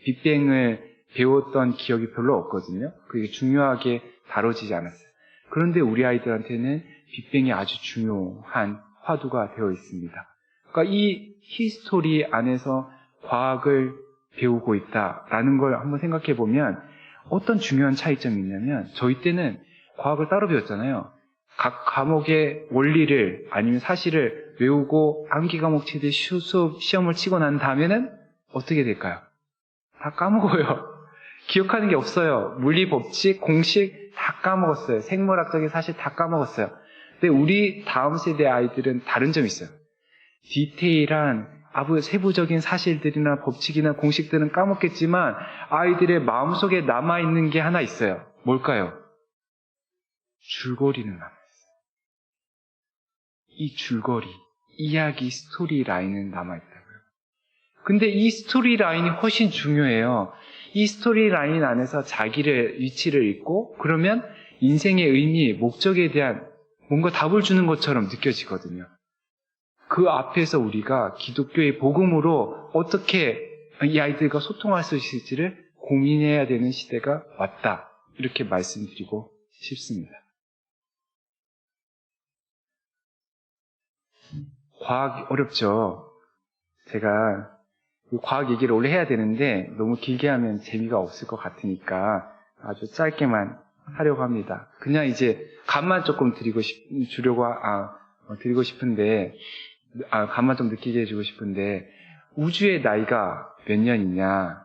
빅뱅을 배웠던 기억이 별로 없거든요. 그게 중요하게 다뤄지지 않았어요. 그런데 우리 아이들한테는 빅뱅이 아주 중요한 화두가 되어 있습니다. 그러니까 이 히스토리 안에서 과학을 배우고 있다라는 걸 한번 생각해 보면 어떤 중요한 차이점이 있냐면 저희 때는 과학을 따로 배웠잖아요. 각 과목의 원리를 아니면 사실을 외우고 암기 과목 치듯 수업 시험을 치고 난 다음에는 어떻게 될까요? 다 까먹어요. 기억하는 게 없어요. 물리 법칙, 공식 다 까먹었어요. 생물학적인 사실 다 까먹었어요. 근데 우리 다음 세대 아이들은 다른 점이 있어요. 디테일한 아주 세부적인 사실들이나 법칙이나 공식들은 까먹겠지만 아이들의 마음속에 남아있는 게 하나 있어요. 뭘까요? 줄거리는 남아있어요. 이 줄거리, 이야기, 스토리 라인은 남아있다고요. 근데 이 스토리 라인이 훨씬 중요해요. 이 스토리 라인 안에서 자기의 위치를 잊고 그러면 인생의 의미, 목적에 대한 뭔가 답을 주는 것처럼 느껴지거든요. 그 앞에서 우리가 기독교의 복음으로 어떻게 이 아이들과 소통할 수 있을지를 고민해야 되는 시대가 왔다. 이렇게 말씀드리고 싶습니다. 과학 어렵죠. 제가 과학 얘기를 원래 해야 되는데 너무 길게 하면 재미가 없을 것 같으니까 아주 짧게만 하려고 합니다. 그냥 이제 감만 조금 드리고 싶은데 감만 좀 느끼게 해주고 싶은데 우주의 나이가 몇 년이냐?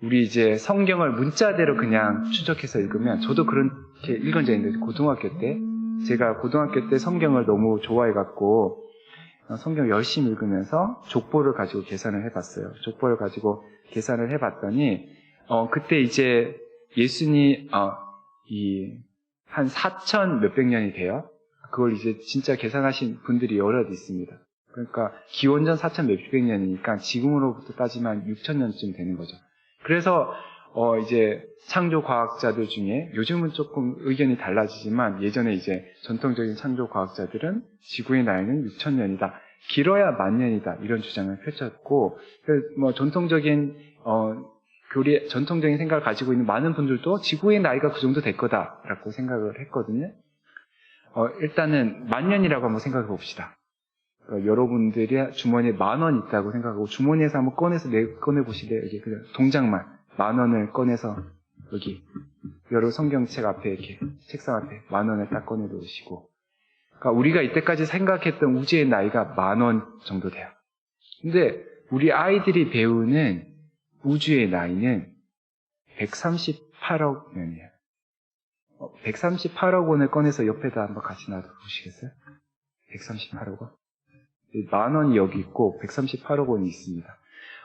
우리 이제 성경을 문자대로 그냥 추적해서 읽으면 저도 그렇게 읽은 적이 있는데 고등학교 때 제가 고등학교 때 성경을 너무 좋아해갖고 성경 열심히 읽으면서 족보를 가지고 계산을 해봤어요. 족보를 가지고 계산을 해봤더니 그때 이제 예수님 한 4천 몇백 년이 돼요. 그걸 이제 진짜 계산하신 분들이 여럿 있습니다. 그러니까 기원전 4천 몇백 년이니까 지금으로부터 따지면 6천 년쯤 되는 거죠. 그래서 이제 창조 과학자들 중에 요즘은 조금 의견이 달라지지만 예전에 이제 전통적인 창조 과학자들은 지구의 나이는 6천 년이다. 길어야 10,000년이다. 이런 주장을 펼쳤고, 뭐 전통적인 전통적인 생각을 가지고 있는 많은 분들도 지구의 나이가 그 정도 될 거다라고 생각을 했거든요. 일단은 10,000년이라고 한번 생각해 봅시다. 여러분들이 주머니에 10,000원 있다고 생각하고 주머니에서 한번 꺼내 보시래요. 여기 그냥 동장만 10,000원을 꺼내서 여기 여러 성경책 앞에 이렇게 책상 앞에 10,000원을 딱 꺼내 놓으시고, 그러니까 우리가 이때까지 생각했던 우주의 나이가 10,000원 정도 돼요. 근데 우리 아이들이 배우는 우주의 나이는 138억 년이에요. 138억 원을 꺼내서 옆에다 한번 같이 놔둬 보시겠어요? 138억 원. 10,000원이 여기 있고 138억 원이 있습니다.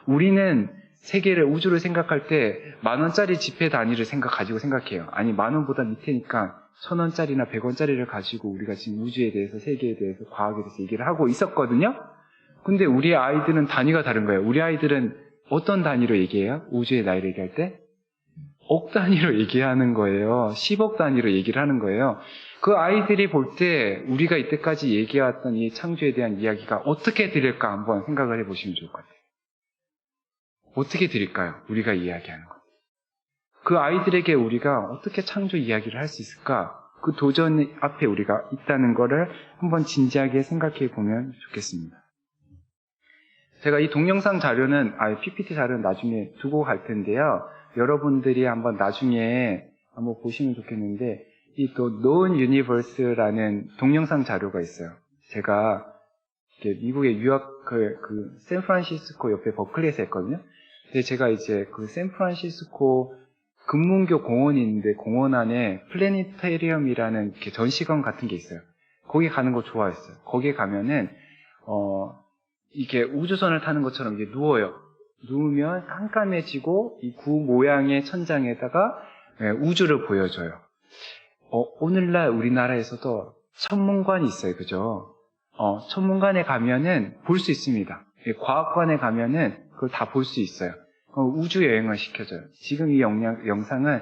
우리는 세계를, 우주를 생각할 때 10,000원짜리 지폐 단위를 가지고 생각해요. 아니 10,000원보다 밑에니까 1,000원짜리나 100원짜리를 가지고 우리가 지금 우주에 대해서, 세계에 대해서, 과학에 대해서 얘기를 하고 있었거든요. 근데 우리 아이들은 단위가 다른 거예요. 우리 아이들은 어떤 단위로 얘기해요? 우주의 나이를 얘기할 때? 억 단위로 얘기하는 거예요. 10억 단위로 얘기를 하는 거예요. 그 아이들이 볼 때 우리가 이때까지 얘기해왔던 이 창조에 대한 이야기가 어떻게 들릴까 한번 생각을 해보시면 좋을 것 같아요. 어떻게 들릴까요? 우리가 이야기하는 것. 그 아이들에게 우리가 어떻게 창조 이야기를 할 수 있을까? 그 도전 앞에 우리가 있다는 거를 한번 진지하게 생각해 보면 좋겠습니다. 제가 이 동영상 자료는, PPT 자료는 나중에 두고 갈 텐데요. 여러분들이 한번 나중에 한번 보시면 좋겠는데, 이 또 Known Universe라는 동영상 자료가 있어요. 제가 미국의 유학, 샌프란시스코 옆에 버클리에서 했거든요. 근데 제가 이제 그 샌프란시스코 금문교 공원이 있는데, 공원 안에 플래니테리엄이라는 이렇게 전시관 같은 게 있어요. 거기 가는 거 좋아했어요. 거기 가면은, 이게 우주선을 타는 것처럼 이게 누워요. 누우면 깜깜해지고 이 구 모양의 천장에다가 우주를 보여줘요. 오늘날 우리나라에서도 천문관이 있어요. 그죠? 천문관에 가면은 볼 수 있습니다. 과학관에 가면은 그걸 다 볼 수 있어요. 우주 여행을 시켜줘요. 지금 이 영상은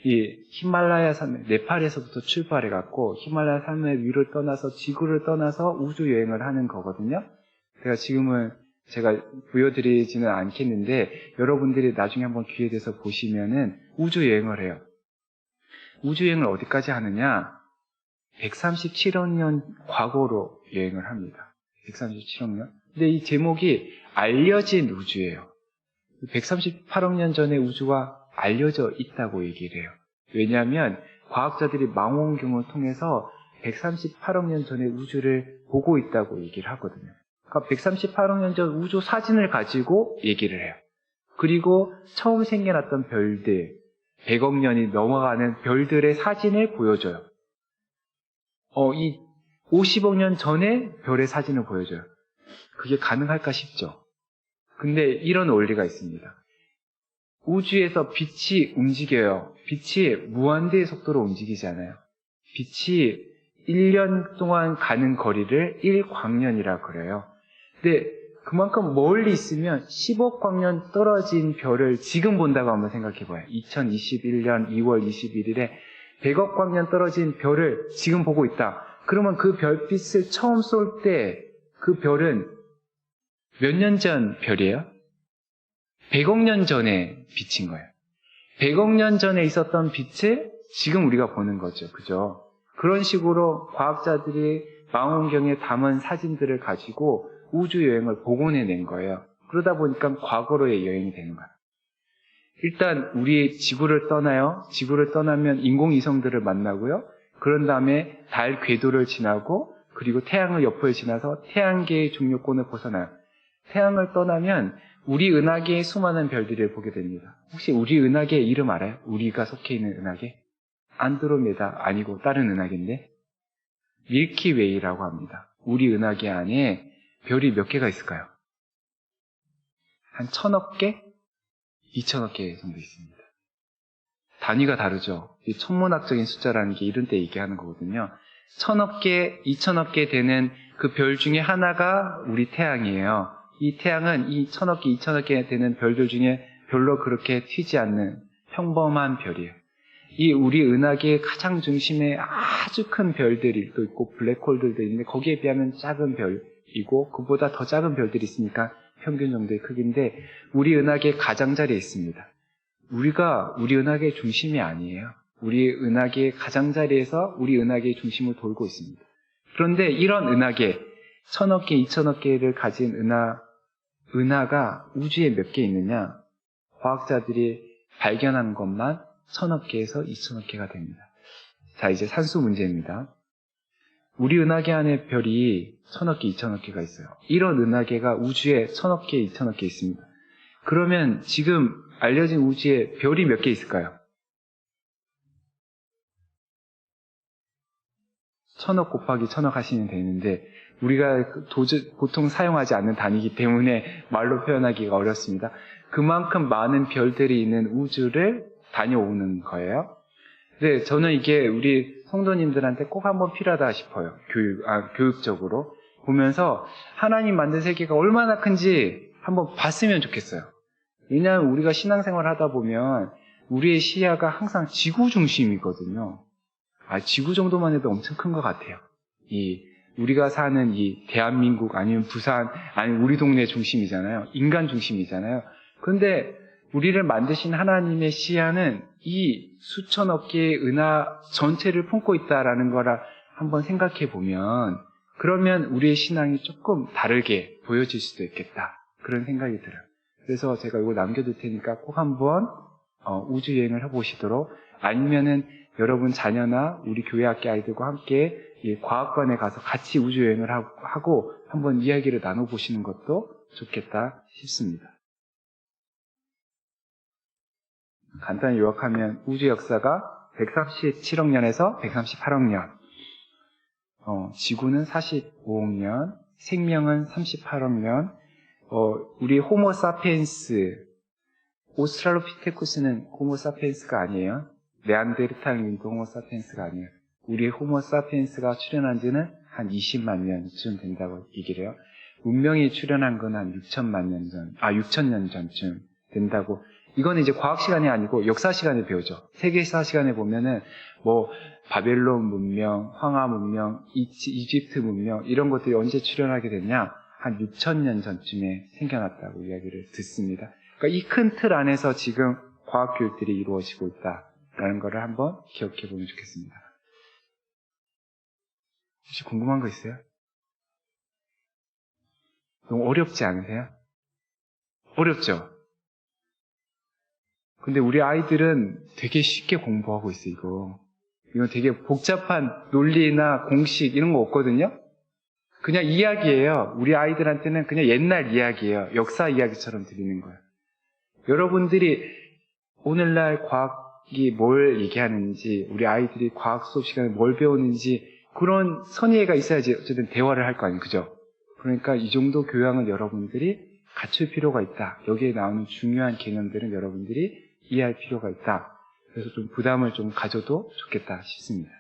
이 히말라야 산맥, 네팔에서부터 출발해갖고 히말라야 산맥 위를 떠나서 지구를 떠나서 우주 여행을 하는 거거든요. 제가 보여드리지는 않겠는데 여러분들이 나중에 한번 기회 돼서 보시면은 우주 여행을 해요. 우주 여행을 어디까지 하느냐? 137억 년 과거로 여행을 합니다. 137억 년. 근데 이 제목이 알려진 우주예요. 138억 년 전의 우주가 알려져 있다고 얘기를 해요. 왜냐하면 과학자들이 망원경을 통해서 138억 년 전의 우주를 보고 있다고 얘기를 하거든요. 그러니까 138억 년 전 우주 사진을 가지고 얘기를 해요. 그리고 처음 생겨났던 별들, 100억 년이 넘어가는 별들의 사진을 보여줘요. 이 50억 년 전에 별의 사진을 보여줘요. 그게 가능할까 싶죠. 근데 이런 원리가 있습니다. 우주에서 빛이 움직여요. 빛이 무한대의 속도로 움직이지 않아요. 빛이 1년 동안 가는 거리를 1광년이라 그래요. 근데 그만큼 멀리 있으면 10억 광년 떨어진 별을 지금 본다고 한번 생각해봐요. 2021년 2월 21일에 100억 광년 떨어진 별을 지금 보고 있다. 그러면 그 별빛을 처음 쏠 때 그 별은 몇 년 전 별이에요? 100억 년 전에 빛인 거예요. 100억 년 전에 있었던 빛을 지금 우리가 보는 거죠. 그죠? 그런 식으로 과학자들이 망원경에 담은 사진들을 가지고 우주 여행을 복원해낸 거예요. 그러다 보니까 과거로의 여행이 되는 거예요. 일단 우리 지구를 떠나요. 지구를 떠나면 인공위성들을 만나고요. 그런 다음에 달 궤도를 지나고 그리고 태양을 옆을 지나서 태양계의 중력권을 벗어나요. 태양을 떠나면 우리 은하계의 수많은 별들을 보게 됩니다. 혹시 우리 은하계의 이름 알아요? 우리가 속해 있는 은하계? 안드로메다 아니고 다른 은하계인데 밀키웨이라고 합니다. 우리 은하계 안에 별이 몇 개가 있을까요? 한 1000억 개? 2000억 개 정도 있습니다. 단위가 다르죠. 이 천문학적인 숫자라는 게 이런 때 얘기하는 거거든요. 1000억 개, 2000억 개 되는 그 별 중에 하나가 우리 태양이에요. 이 태양은 이 1000억 개, 2000억 개 되는 별들 중에 별로 그렇게 튀지 않는 평범한 별이에요. 이 우리 은하계의 가장 중심에 아주 큰 별들이 또 있고 블랙홀들도 있는데 거기에 비하면 작은 별이고 그보다 더 작은 별들이 있으니까 평균 정도의 크기인데 우리 은하계 가장자리에 있습니다. 우리가 우리 은하계의 중심이 아니에요. 우리 은하계의 가장자리에서 우리 은하계의 중심을 돌고 있습니다. 그런데 이런 은하계 1000억 개, 2000억 개를 가진 은하가 우주에 몇 개 있느냐? 과학자들이 발견한 것만 1000억 개에서 2000억 개가 됩니다. 자, 이제 산수 문제입니다. 우리 은하계 안에 별이 1000억 개, 2000억 개가 있어요. 이런 은하계가 우주에 1000억 개, 2000억 개 있습니다. 그러면 지금 알려진 우주에 별이 몇 개 있을까요? 1000억 곱하기 1000억 하시면 되는데 우리가 보통 사용하지 않는 단위이기 때문에 말로 표현하기가 어렵습니다. 그만큼 많은 별들이 있는 우주를 다녀오는 거예요. 근데 저는 이게 우리 성도님들한테 꼭 한번 필요하다 싶어요. 교육적으로 보면서 하나님 만든 세계가 얼마나 큰지 한번 봤으면 좋겠어요. 왜냐하면 우리가 신앙생활 하다 보면 우리의 시야가 항상 지구 중심이거든요. 지구 정도만 해도 엄청 큰 것 같아요. 우리가 사는 이 대한민국 아니면 부산 아니면 우리 동네 중심이잖아요. 인간 중심이잖아요. 그런데 우리를 만드신 하나님의 시야는 이 수천억 개의 은하 전체를 품고 있다라는 거라 한번 생각해 보면, 그러면 우리의 신앙이 조금 다르게 보여질 수도 있겠다, 그런 생각이 들어요. 그래서 제가 이거 남겨둘 테니까 꼭 한번 우주 여행을 해보시도록, 아니면은 여러분 자녀나 우리 교회 학교 아이들과 함께 이 과학관에 가서 같이 우주 여행을 하고 한번 이야기를 나눠보시는 것도 좋겠다 싶습니다. 간단히 요약하면 우주 역사가 137억 년에서 138억 년, 지구는 45억 년, 생명은 38억 년, 우리 호모 사피엔스, 오스트랄로피테쿠스는 호모 사피엔스가 아니에요. 네안데르탈인도 호모 사피엔스가 아니에요. 우리 호모 사피엔스가 출현한 지는 한 20만 년쯤 된다고 얘기를 해요. 문명이 출현한 건 한 6천만 년 전, 6천 년 전쯤 된다고. 이거는 이제 과학 시간이 아니고 역사 시간에 배우죠. 세계사 시간에 보면은 바벨론 문명, 황하 문명, 이집트 문명 이런 것들이 언제 출현하게 됐냐? 한 6천 년 전쯤에 생겨났다고 이야기를 듣습니다. 그러니까 이 큰 틀 안에서 지금 과학 교육들이 이루어지고 있다라는 것을 한번 기억해 보면 좋겠습니다. 혹시 궁금한 거 있어요? 너무 어렵지 않으세요? 어렵죠? 근데 우리 아이들은 되게 쉽게 공부하고 있어요, 이거 되게 복잡한 논리나 공식 이런 거 없거든요? 그냥 이야기예요. 우리 아이들한테는 그냥 옛날 이야기예요. 역사 이야기처럼 들리는 거예요. 여러분들이 오늘날 과학이 뭘 얘기하는지, 우리 아이들이 과학 수업 시간에 뭘 배우는지 그런 선의가 있어야지 어쨌든 대화를 할 거 아니에요, 그죠? 그러니까 이 정도 교양은 여러분들이 갖출 필요가 있다. 여기에 나오는 중요한 개념들은 여러분들이 이해할 필요가 있다. 그래서 좀 부담을 좀 가져도 좋겠다 싶습니다.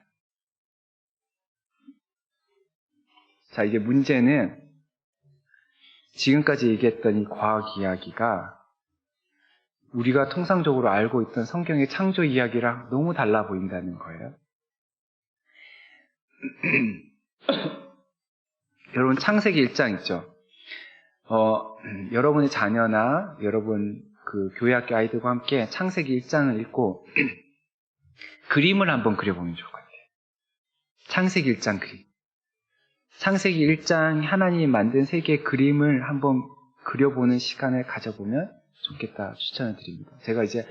자, 이게 문제는 지금까지 얘기했던 이 과학 이야기가 우리가 통상적으로 알고 있던 성경의 창조 이야기랑 너무 달라 보인다는 거예요. 여러분 창세기 1장 있죠? 여러분의 자녀나 여러분 그 교회학교 아이들과 함께 창세기 1장을 읽고 그림을 한번 그려보면 좋을 것 같아요. 창세기 1장 그림. 창세기 1장 하나님이 만든 세계의 그림을 한번 그려보는 시간을 가져보면 좋겠다 추천을 드립니다. 제가 이제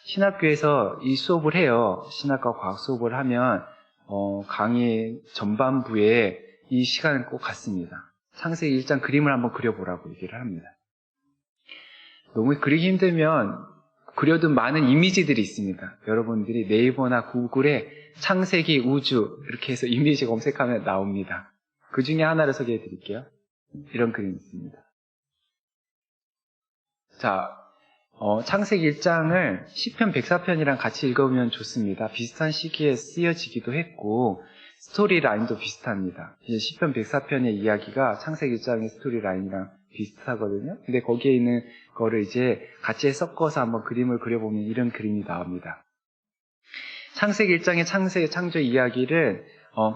신학교에서 이 수업을 해요. 신학과 과학 수업을 하면 강의 전반부에 이 시간을 꼭 갖습니다. 창세기 1장 그림을 한번 그려보라고 얘기를 합니다. 너무 그리기 힘들면 그려둔 많은 이미지들이 있습니다. 여러분들이 네이버나 구글에 창세기 우주 이렇게 해서 이미지 검색하면 나옵니다. 그 중에 하나를 소개해 드릴게요. 이런 그림이 있습니다. 자, 창세기 1장을 시편 104편이랑 같이 읽으면 좋습니다. 비슷한 시기에 쓰여지기도 했고 스토리 라인도 비슷합니다. 이제 시편 104편의 이야기가 창세기 1장의 스토리 라인이랑 비슷하거든요. 근데 거기에 있는 거를 이제 같이 섞어서 한번 그림을 그려보면 이런 그림이 나옵니다. 창세기 1장의 창조 이야기를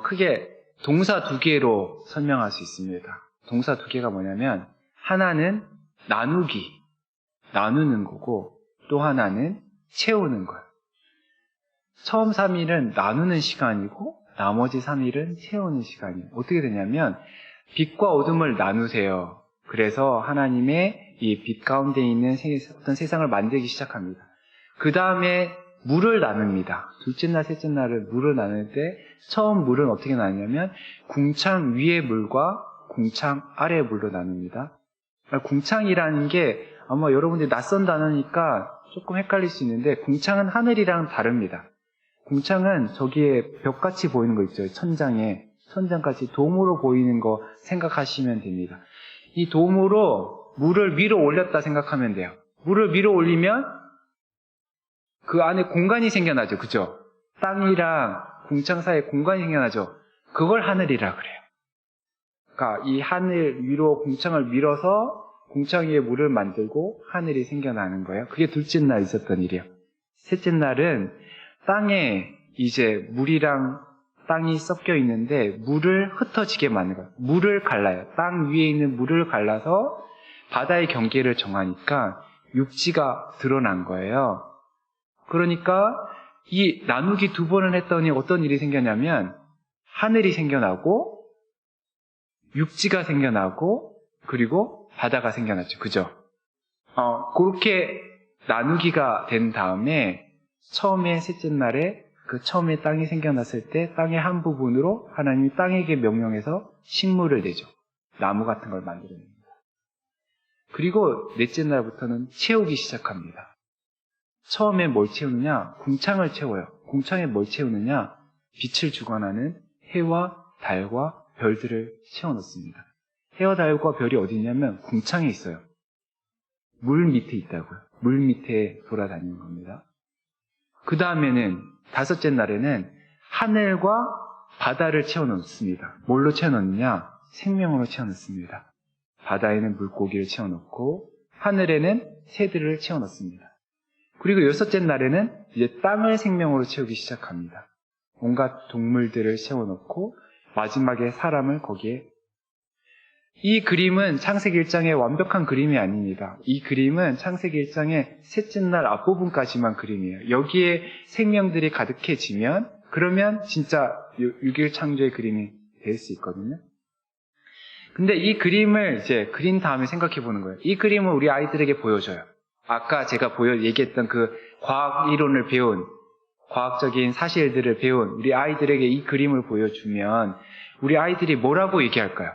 크게 동사 두 개로 설명할 수 있습니다. 동사 두 개가 뭐냐면 하나는 나누는 거고 또 하나는 채우는 거예요. 처음 3일은 나누는 시간이고 나머지 3일은 채우는 시간이에요. 어떻게 되냐면 빛과 어둠을 나누세요. 그래서 하나님의 이 빛 가운데 있는 어떤 세상을 만들기 시작합니다. 그 다음에 물을 나눕니다. 둘째 날, 셋째 날을 물을 나눌 때 처음 물은 어떻게 나누냐면 궁창 위의 물과 궁창 아래의 물로 나눕니다. 궁창이라는 게 아마 여러분들이 낯선 단어니까 조금 헷갈릴 수 있는데 궁창은 하늘이랑 다릅니다. 궁창은 저기에 벽같이 보이는 거 있죠. 천장같이 돔으로 보이는 거 생각하시면 됩니다. 이 돔으로 물을 위로 올렸다 생각하면 돼요. 물을 위로 올리면 그 안에 공간이 생겨나죠. 그죠? 땅이랑 궁창 사이에 공간이 생겨나죠. 그걸 하늘이라 그래요. 그러니까 이 하늘 위로 궁창을 밀어서 궁창 위에 물을 만들고 하늘이 생겨나는 거예요. 그게 둘째 날 있었던 일이에요. 셋째 날은 땅에 이제 물이랑 땅이 섞여 있는데 물을 흩어지게 만든 거예요. 물을 갈라요. 땅 위에 있는 물을 갈라서 바다의 경계를 정하니까 육지가 드러난 거예요. 그러니까 이 나누기 2번을 했더니 어떤 일이 생겨냐면 하늘이 생겨나고 육지가 생겨나고 그리고 바다가 생겨났죠. 그죠? 그렇게 나누기가 된 다음에 처음에 셋째 날에 그 처음에 땅이 생겨났을 때 땅의 한 부분으로 하나님이 땅에게 명령해서 식물을 내죠. 나무 같은 걸 만들어냅니다. 그리고 넷째 날부터는 채우기 시작합니다. 처음에 뭘 채우느냐? 궁창을 채워요. 궁창에 뭘 채우느냐? 빛을 주관하는 해와 달과 별들을 채워넣습니다. 해와 달과 별이 어디 있냐면 궁창에 있어요. 물 밑에 있다고요. 물 밑에 돌아다니는 겁니다. 그 다음에는 다섯째 날에는 하늘과 바다를 채워넣습니다. 뭘로 채워넣느냐? 생명으로 채워넣습니다. 바다에는 물고기를 채워넣고 하늘에는 새들을 채워넣습니다. 그리고 여섯째 날에는 이제 땅을 생명으로 채우기 시작합니다. 온갖 동물들을 채워넣고 마지막에 사람을 거기에. 이 그림은 창세기 1장의 완벽한 그림이 아닙니다. 이 그림은 창세기 1장의 셋째 날 앞부분까지만 그림이에요. 여기에 생명들이 가득해지면 그러면 진짜 6일 창조의 그림이 될 수 있거든요. 근데 이 그림을 이제 그린 다음에 생각해 보는 거예요. 이 그림을 우리 아이들에게 보여줘요. 아까 제가 얘기했던 그 과학 이론을 배운, 과학적인 사실들을 배운 우리 아이들에게 이 그림을 보여주면 우리 아이들이 뭐라고 얘기할까요?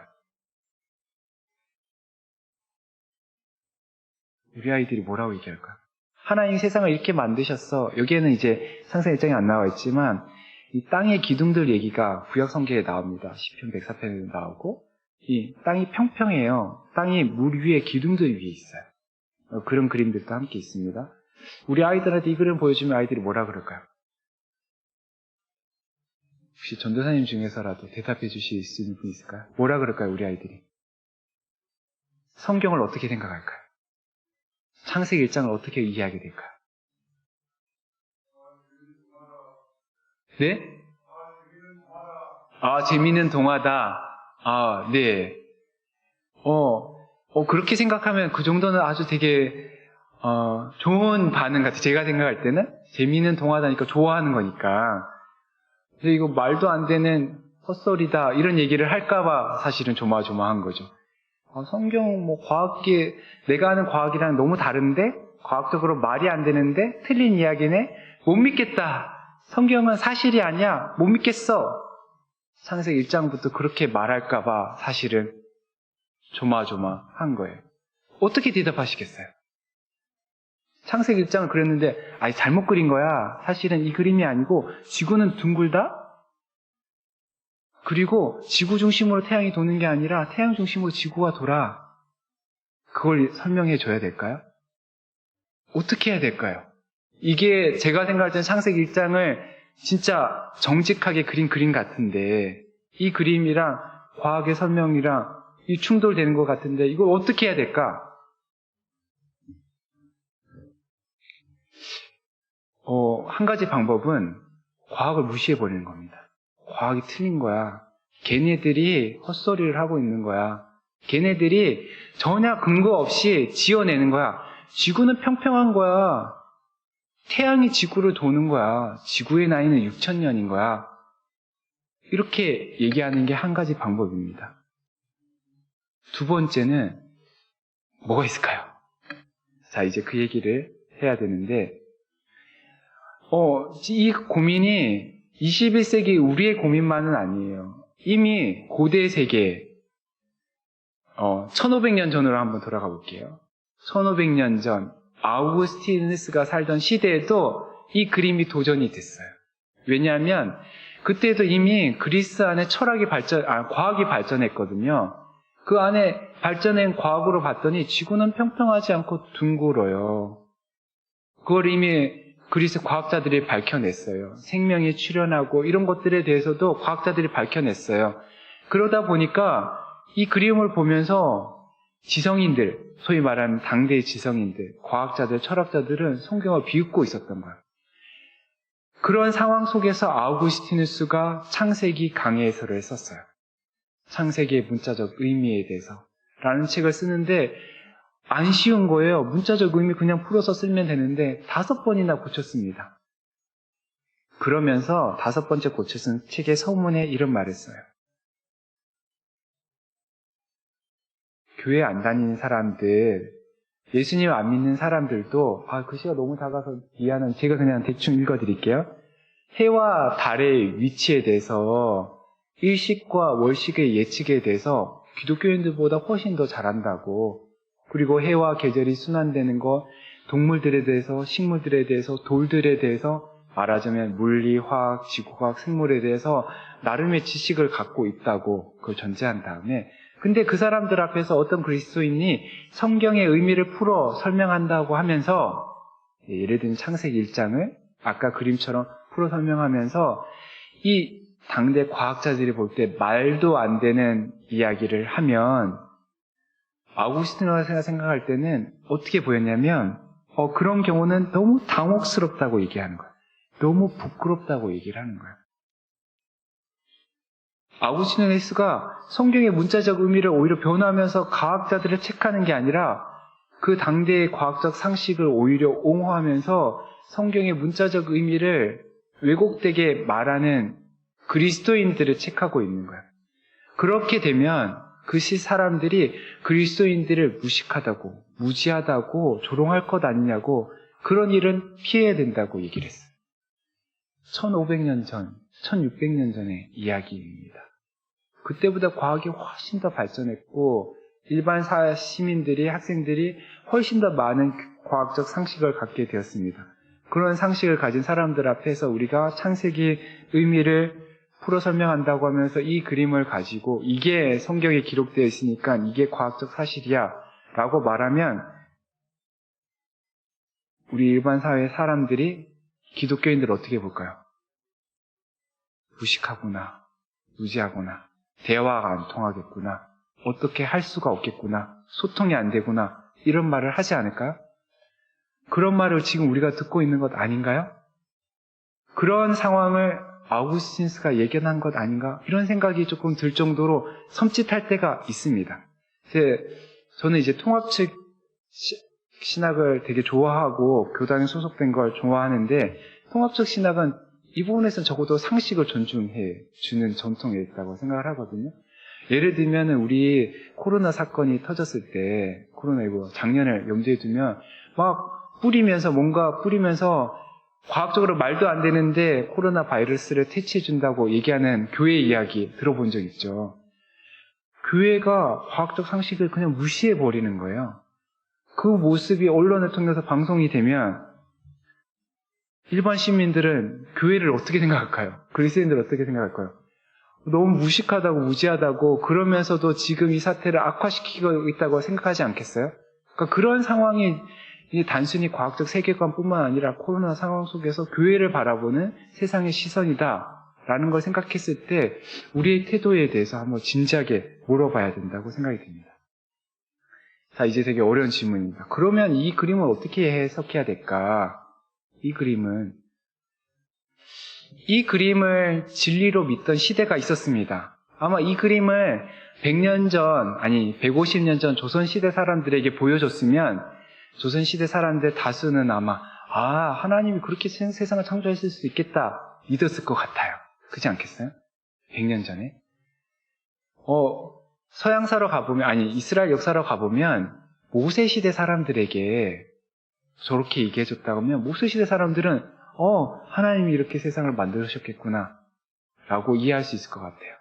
우리 아이들이 뭐라고 얘기할까요? 하나님이 세상을 이렇게 만드셨어. 여기에는 이제 창세기 1장에 안 나와 있지만 이 땅의 기둥들 얘기가 구약 성경에 나옵니다. 시편 104편에도 나오고 이 땅이 평평해요. 땅이 물 위에 기둥들 위에 있어요. 그런 그림들도 함께 있습니다. 우리 아이들한테 이 그림 보여주면 아이들이 뭐라 그럴까요? 혹시 전도사님 중에서라도 대답해 주실 수 있는 분 있을까요? 뭐라 그럴까요, 우리 아이들이? 성경을 어떻게 생각할까요? 창세기 1장을 어떻게 이해하게 될까요? 네? 재미있는 동화다. 네. 그렇게 생각하면 그 정도는 아주 되게, 좋은 반응 같아요. 제가 생각할 때는. 재미있는 동화다니까 좋아하는 거니까. 근데 이거 말도 안 되는 헛소리다. 이런 얘기를 할까봐 사실은 조마조마한 거죠. 성경, 내가 아는 과학이랑 너무 다른데? 과학적으로 말이 안 되는데? 틀린 이야기네? 못 믿겠다. 성경은 사실이 아니야. 못 믿겠어. 창세기 1장부터 그렇게 말할까봐 사실은 조마조마한 거예요. 어떻게 대답하시겠어요? 창세기 1장을 그렸는데 잘못 그린 거야. 사실은 이 그림이 아니고 지구는 둥글다? 그리고 지구 중심으로 태양이 도는 게 아니라 태양 중심으로 지구가 돌아. 그걸 설명해 줘야 될까요? 어떻게 해야 될까요? 이게 제가 생각할 때는 창세기 1장을 진짜 정직하게 그린 그림 같은데 이 그림이랑 과학의 설명이랑 이 충돌되는 것 같은데 이걸 어떻게 해야 될까? 한 가지 방법은 과학을 무시해버리는 겁니다. 과학이 틀린 거야. 걔네들이 헛소리를 하고 있는 거야. 걔네들이 전혀 근거 없이 지어내는 거야. 지구는 평평한 거야. 태양이 지구를 도는 거야. 지구의 나이는 6,000년인 거야. 이렇게 얘기하는 게 한 가지 방법입니다. 두 번째는 뭐가 있을까요? 자, 이제 그 얘기를 해야 되는데 이 고민이 21세기 우리의 고민만은 아니에요. 이미 고대 세계 1500년 전으로 한번 돌아가 볼게요. 1500년 전 아우구스티누스가 살던 시대에도 이 그림이 도전이 됐어요. 왜냐하면 그때도 이미 그리스 안에 과학이 발전했거든요. 그 안에 발전한 과학으로 봤더니 지구는 평평하지 않고 둥글어요. 그걸 이미 그리스 과학자들이 밝혀냈어요. 생명이 출현하고 이런 것들에 대해서도 과학자들이 밝혀냈어요. 그러다 보니까 이 그림을 보면서 지성인들, 소위 말하는 당대의 지성인들, 과학자들, 철학자들은 성경을 비웃고 있었던 거예요. 그런 상황 속에서 아우구스티누스가 창세기 강해서를 썼어요. 창세기의 문자적 의미에 대해서 라는 책을 쓰는데 안 쉬운 거예요. 문자적 의미 그냥 풀어서 쓰면 되는데 5번이나 고쳤습니다. 그러면서 5번째 고쳐 쓴 책의 서문에 이런 말을 써요. 교회 안 다니는 사람들, 예수님 안 믿는 사람들도 글씨가 너무 작아서 미안한 제가 그냥 대충 읽어드릴게요. 해와 달의 위치에 대해서 일식과 월식의 예측에 대해서 기독교인들보다 훨씬 더 잘한다고, 그리고 해와 계절이 순환되는 것, 동물들에 대해서, 식물들에 대해서, 돌들에 대해서 말하자면 물리, 화학, 지구과학, 생물에 대해서 나름의 지식을 갖고 있다고 그걸 전제한 다음에, 근데 그 사람들 앞에서 어떤 그리스도인이 성경의 의미를 풀어 설명한다고 하면서, 예를 들면 창세기 1장을 아까 그림처럼 풀어 설명하면서 이 당대 과학자들이 볼 때 말도 안 되는 이야기를 하면 아우구스티누스가 생각할 때는 어떻게 보였냐면 그런 경우는 너무 당혹스럽다고 얘기하는 거예요. 너무 부끄럽다고 얘기를 하는 거예요. 아우구스티누스가 성경의 문자적 의미를 오히려 변화하면서 과학자들을 책하는 게 아니라 그 당대의 과학적 상식을 오히려 옹호하면서 성경의 문자적 의미를 왜곡되게 말하는 그리스도인들을 책하고 있는 거예요. 그렇게 되면 그 시 사람들이 그리스도인들을 무식하다고, 무지하다고 조롱할 것 아니냐고, 그런 일은 피해야 된다고 얘기를 했어요. 1500년 전, 1600년 전의 이야기입니다. 그때보다 과학이 훨씬 더 발전했고 일반 시민들이, 학생들이 훨씬 더 많은 과학적 상식을 갖게 되었습니다. 그런 상식을 가진 사람들 앞에서 우리가 창세기 의미를 풀어 설명한다고 하면서 이 그림을 가지고 이게 성경에 기록되어 있으니까 이게 과학적 사실이야 라고 말하면 우리 일반 사회 사람들이 기독교인들을 어떻게 볼까요? 무식하구나, 무지하구나, 대화가 안 통하겠구나, 어떻게 할 수가 없겠구나, 소통이 안 되구나, 이런 말을 하지 않을까요? 그런 말을 지금 우리가 듣고 있는 것 아닌가요? 그런 상황을 아우구스티누스가 예견한 것 아닌가? 이런 생각이 조금 들 정도로 섬찟할 때가 있습니다. 저는 이제 통합측 신학을 되게 좋아하고 교단에 소속된 걸 좋아하는데, 통합측 신학은 이 부분에서는 적어도 상식을 존중해 주는 전통이 있다고 생각을 하거든요. 예를 들면 우리 코로나 사건이 터졌을 때, 코로나19 작년을 염두에 두면 막 뭔가 뿌리면서 과학적으로 말도 안 되는데 코로나 바이러스를 퇴치해준다고 얘기하는 교회 이야기 들어본 적 있죠. 교회가 과학적 상식을 그냥 무시해버리는 거예요. 그 모습이 언론을 통해서 방송이 되면 일반 시민들은 교회를 어떻게 생각할까요? 그리스도인들은 어떻게 생각할까요? 너무 무식하다고, 무지하다고, 그러면서도 지금 이 사태를 악화시키고 있다고 생각하지 않겠어요? 그러니까 그런 상황이 단순히 과학적 세계관뿐만 아니라 코로나 상황 속에서 교회를 바라보는 세상의 시선이다라는 걸 생각했을 때 우리의 태도에 대해서 한번 진지하게 물어봐야 된다고 생각이 듭니다. 자, 이제 되게 어려운 질문입니다. 그러면 이 그림을 어떻게 해석해야 될까? 이 그림을 진리로 믿던 시대가 있었습니다. 아마 이 그림을 100년 전, 아니 150년 전 조선시대 사람들에게 보여줬으면 조선시대 사람들 다수는 아마 하나님이 그렇게 세상을 창조했을 수 있겠다 믿었을 것 같아요. 그렇지 않겠어요? 100년 전에. 서양사로 가보면, 이스라엘 역사로 가보면 모세시대 사람들에게 저렇게 얘기해줬다고 하면 모세시대 사람들은 하나님이 이렇게 세상을 만드셨겠구나 라고 이해할 수 있을 것 같아요.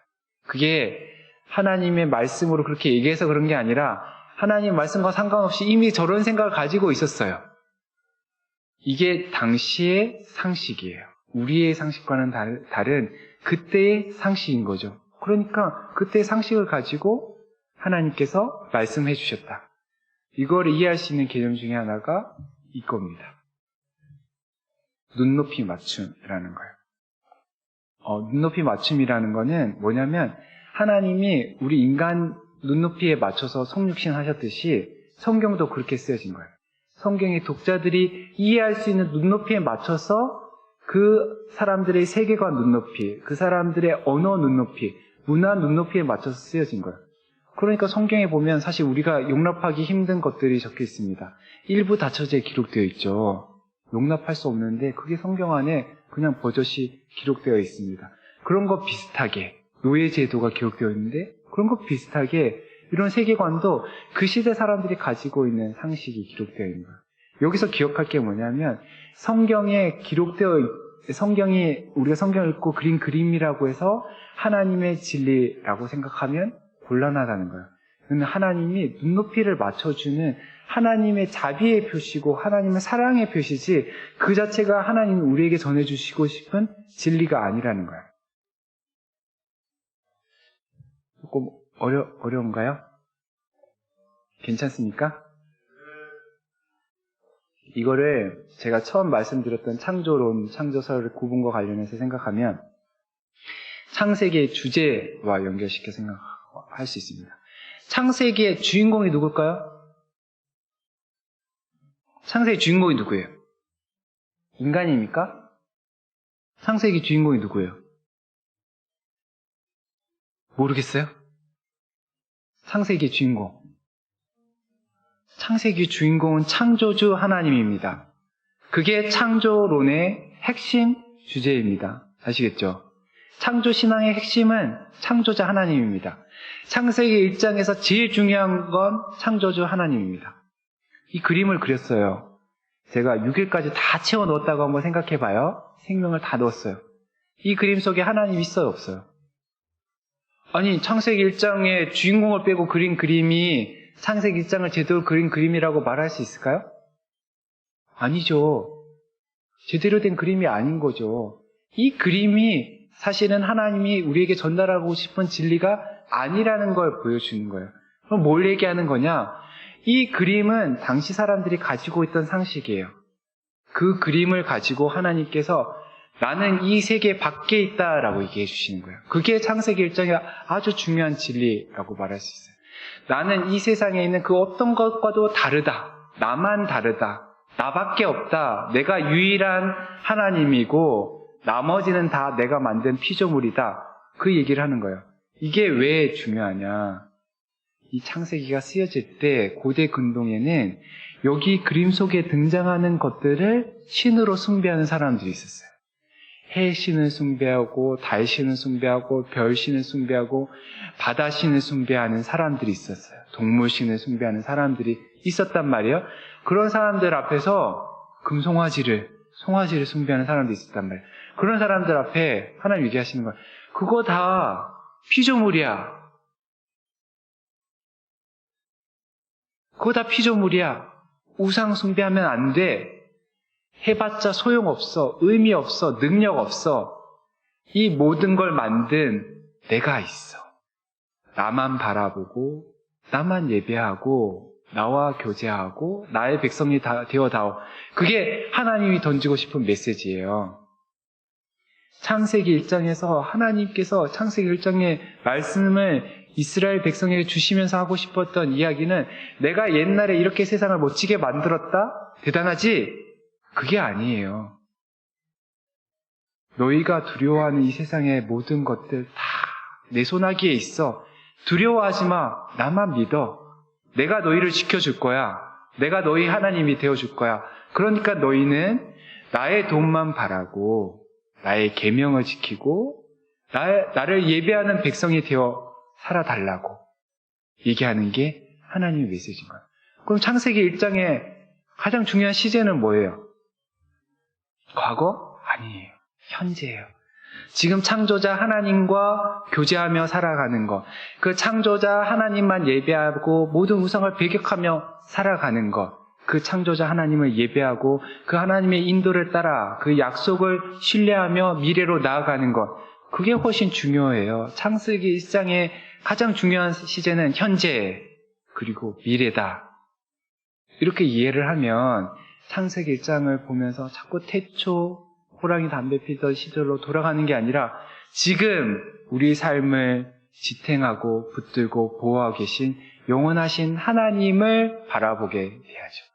그게 하나님의 말씀으로 그렇게 얘기해서 그런 게 아니라 하나님 말씀과 상관없이 이미 저런 생각을 가지고 있었어요. 이게 당시의 상식이에요. 우리의 상식과는 다른 그때의 상식인 거죠. 그러니까 그때의 상식을 가지고 하나님께서 말씀해 주셨다. 이걸 이해할 수 있는 개념 중에 하나가 이겁니다. 눈높이 맞춤이라는 거예요. 눈높이 맞춤이라는 거는 뭐냐면 하나님이 우리 인간 눈높이에 맞춰서 성육신 하셨듯이 성경도 그렇게 쓰여진 거예요. 성경의 독자들이 이해할 수 있는 눈높이에 맞춰서 그 사람들의 세계관 눈높이, 그 사람들의 언어 눈높이, 문화 눈높이에 맞춰서 쓰여진 거예요. 그러니까 성경에 보면 사실 우리가 용납하기 힘든 것들이 적혀 있습니다. 일부 다처제에 기록되어 있죠. 용납할 수 없는데 그게 성경 안에 그냥 버젓이 기록되어 있습니다. 그런 거 비슷하게 노예 제도가 기록되어 있는데 그런 거 비슷하게 이런 세계관도 그 시대 사람들이 가지고 있는 상식이 기록되어 있는 거예요. 여기서 기억할 게 뭐냐면 성경에 성경이 우리가 성경을 읽고 그린 그림이라고 해서 하나님의 진리라고 생각하면 곤란하다는 거예요. 그는 하나님이 눈높이를 맞춰주는 하나님의 자비의 표시고 하나님의 사랑의 표시지 그 자체가 하나님이 우리에게 전해주시고 싶은 진리가 아니라는 거예요. 조금 어려운가요? 괜찮습니까? 이거를 제가 처음 말씀드렸던 창조론, 창조설의 구분과 관련해서 생각하면 창세기의 주제와 연결시켜 생각할 수 있습니다. 창세기의 주인공이 누굴까요? 창세기 주인공이 누구예요? 인간입니까? 창세기 주인공이 누구예요? 모르겠어요? 창세기 주인공. 창세기 주인공은 창조주 하나님입니다. 그게 창조론의 핵심 주제입니다. 아시겠죠? 창조 신앙의 핵심은 창조자 하나님입니다. 창세기 1장에서 제일 중요한 건 창조주 하나님입니다. 이 그림을 그렸어요. 제가 6일까지 다 채워 넣었다고 한번 생각해 봐요. 생명을 다 넣었어요. 이 그림 속에 하나님 있어요, 없어요? 아니, 창세기 1장의 주인공을 빼고 그린 그림이 창세기 1장을 제대로 그린 그림이라고 말할 수 있을까요? 아니죠. 제대로 된 그림이 아닌 거죠. 이 그림이 사실은 하나님이 우리에게 전달하고 싶은 진리가 아니라는 걸 보여주는 거예요. 그럼 뭘 얘기하는 거냐? 이 그림은 당시 사람들이 가지고 있던 상식이에요. 그 그림을 가지고 하나님께서 나는 이 세계 밖에 있다라고 얘기해 주시는 거예요. 그게 창세기 1장의 아주 중요한 진리라고 말할 수 있어요. 나는 이 세상에 있는 그 어떤 것과도 다르다. 나만 다르다. 나밖에 없다. 내가 유일한 하나님이고 나머지는 다 내가 만든 피조물이다. 그 얘기를 하는 거예요. 이게 왜 중요하냐? 이 창세기가 쓰여질 때 고대 근동에는 여기 그림 속에 등장하는 것들을 신으로 숭배하는 사람들이 있었어요. 해신을 숭배하고 달신을 숭배하고 별신을 숭배하고 바다신을 숭배하는 사람들이 있었어요. 동물신을 숭배하는 사람들이 있었단 말이에요. 그런 사람들 앞에서 송아지를 숭배하는 사람들이 있었단 말이에요. 그런 사람들 앞에 하나님 얘기하시는 거예요. 그거 다 피조물이야. 그거 다 피조물이야. 우상 숭배하면 안 돼. 해봤자 소용없어. 의미 없어. 능력 없어. 이 모든 걸 만든 내가 있어. 나만 바라보고 나만 예배하고 나와 교제하고 나의 백성이 되어다오. 그게 하나님이 던지고 싶은 메시지예요. 창세기 1장에서 하나님께서 창세기 1장의 말씀을 이스라엘 백성에게 주시면서 하고 싶었던 이야기는 내가 옛날에 이렇게 세상을 멋지게 만들었다? 대단하지? 그게 아니에요. 너희가 두려워하는 이 세상의 모든 것들 다 내 손아귀에 있어. 두려워하지 마. 나만 믿어. 내가 너희를 지켜줄 거야. 내가 너희 하나님이 되어줄 거야. 그러니까 너희는 나의 돈만 바라고 나의 계명을 지키고 나를 예배하는 백성이 되어 살아달라고 얘기하는 게 하나님의 메시지인 거예요. 그럼 창세기 1장의 가장 중요한 시제는 뭐예요? 과거? 아니에요. 현재예요. 지금 창조자 하나님과 교제하며 살아가는 것, 그 창조자 하나님만 예배하고 모든 우상을 배격하며 살아가는 것, 그 창조자 하나님을 예배하고 그 하나님의 인도를 따라 그 약속을 신뢰하며 미래로 나아가는 것, 그게 훨씬 중요해요. 창세기 1장의 가장 중요한 시제는 현재 그리고 미래다. 이렇게 이해를 하면 창세기 1장을 보면서 자꾸 태초 호랑이 담배 피던 시절로 돌아가는 게 아니라 지금 우리 삶을 지탱하고 붙들고 보호하고 계신 영원하신 하나님을 바라보게 돼야죠.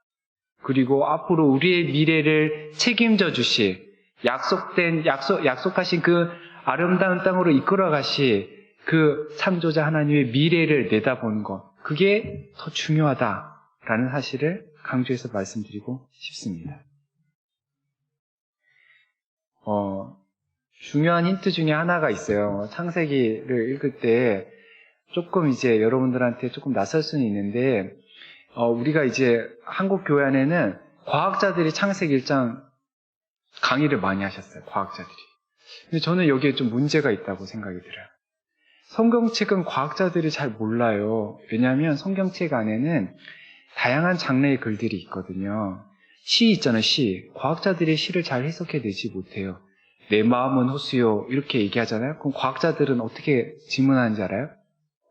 그리고 앞으로 우리의 미래를 책임져 주실 약속하신 그 아름다운 땅으로 이끌어 가시 그 창조자 하나님의 미래를 내다보는 것, 그게 더 중요하다라는 사실을 강조해서 말씀드리고 싶습니다. 중요한 힌트 중에 하나가 있어요. 창세기를 읽을 때 조금 이제 여러분들한테 조금 낯설 수는 있는데, 우리가 이제 한국 교회 안에는 과학자들이 창세기 1장 강의를 많이 하셨어요. 과학자들이. 근데 저는 여기에 좀 문제가 있다고 생각이 들어요. 성경책은 과학자들이 잘 몰라요. 왜냐하면 성경책 안에는 다양한 장르의 글들이 있거든요. 시 있잖아요, 시. 과학자들이 시를 잘 해석해내지 못해요. 내 마음은 호수요, 이렇게 얘기하잖아요. 그럼 과학자들은 어떻게 질문하는지 알아요?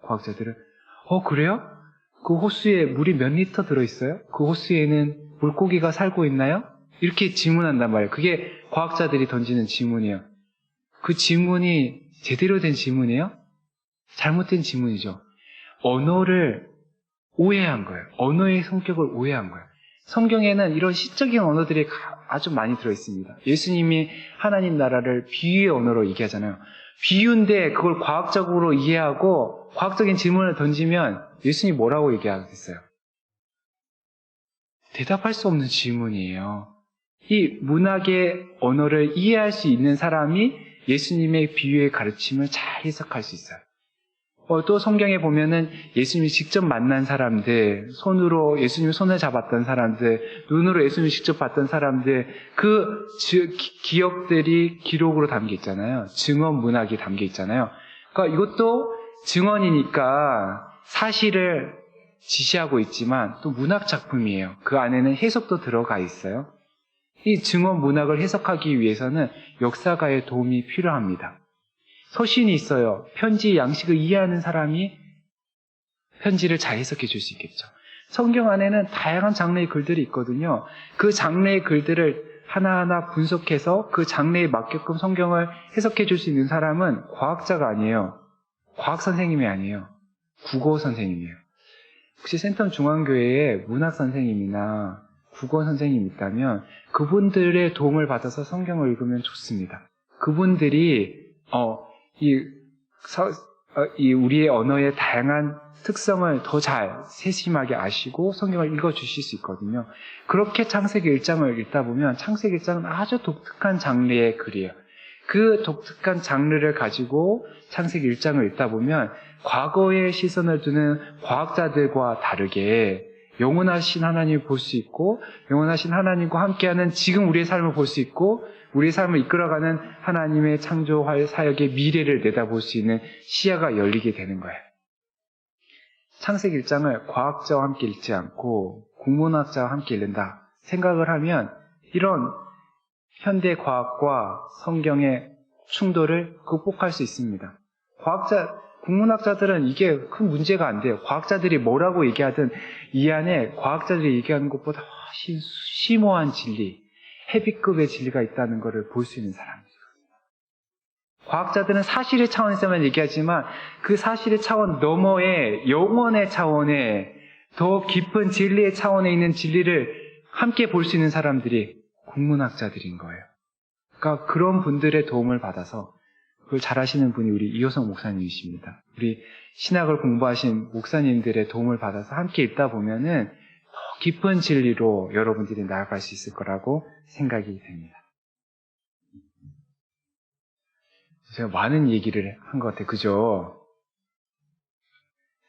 과학자들은 그래요? 그 호수에 물이 몇 리터 들어있어요? 그 호수에는 물고기가 살고 있나요? 이렇게 질문한단 말이에요. 그게 과학자들이 던지는 질문이에요. 그 질문이 제대로 된 질문이에요? 잘못된 질문이죠. 언어를 오해한 거예요. 언어의 성격을 오해한 거예요. 성경에는 이런 시적인 언어들이 아주 많이 들어있습니다. 예수님이 하나님 나라를 비유의 언어로 얘기하잖아요. 비유인데 그걸 과학적으로 이해하고 과학적인 질문을 던지면 예수님이 뭐라고 얘기하겠어요? 대답할 수 없는 질문이에요. 이 문학의 언어를 이해할 수 있는 사람이 예수님의 비유의 가르침을 잘 해석할 수 있어요. 또 성경에 보면은 예수님이 직접 만난 사람들, 손으로 예수님이 손을 잡았던 사람들, 눈으로 예수님이 직접 봤던 사람들, 그 기억들이 기록으로 담겨 있잖아요. 증언 문학이 담겨 있잖아요. 그러니까 이것도 증언이니까 사실을 지시하고 있지만 또 문학 작품이에요. 그 안에는 해석도 들어가 있어요. 이 증언 문학을 해석하기 위해서는 역사가의 도움이 필요합니다. 서신이 있어요. 편지의 양식을 이해하는 사람이 편지를 잘 해석해 줄 수 있겠죠. 성경 안에는 다양한 장르의 글들이 있거든요. 그 장르의 글들을 하나하나 분석해서 그 장르에 맞게끔 성경을 해석해 줄 수 있는 사람은 과학자가 아니에요. 과학 선생님이 아니에요. 국어 선생님이에요. 혹시 센텀 중앙교회에 문학 선생님이나 국어 선생님이 있다면 그분들의 도움을 받아서 성경을 읽으면 좋습니다. 그분들이 우리의 언어의 다양한 특성을 더 잘 세심하게 아시고 성경을 읽어주실 수 있거든요. 그렇게 창세기 1장을 읽다 보면 창세기 1장은 아주 독특한 장르의 글이에요. 그 독특한 장르를 가지고 창세기 1장을 읽다 보면 과거의 시선을 두는 과학자들과 다르게 영원하신 하나님을 볼 수 있고 영원하신 하나님과 함께하는 지금 우리의 삶을 볼 수 있고 우리의 삶을 이끌어가는 하나님의 창조 사역의 미래를 내다볼 수 있는 시야가 열리게 되는 거예요. 창세기 1장을 과학자와 함께 읽지 않고 국문학자와 함께 읽는다 생각을 하면 이런 현대 과학과 성경의 충돌을 극복할 수 있습니다. 국문학자들은 이게 큰 문제가 안 돼요. 과학자들이 뭐라고 얘기하든 이 안에 과학자들이 얘기하는 것보다 훨씬 심오한 진리, 헤비급의 진리가 있다는 것을 볼 수 있는 사람이죠. 과학자들은 사실의 차원에서만 얘기하지만 그 사실의 차원 너머의 영원의 차원에 더 깊은 진리의 차원에 있는 진리를 함께 볼 수 있는 사람들이 국문학자들인 거예요. 그러니까 그런 분들의 도움을 받아서 그걸 잘하시는 분이 우리 이호성 목사님이십니다. 우리 신학을 공부하신 목사님들의 도움을 받아서 함께 읽다 보면은 더 깊은 진리로 여러분들이 나아갈 수 있을 거라고 생각이 됩니다. 제가 많은 얘기를 한 것 같아요. 그죠?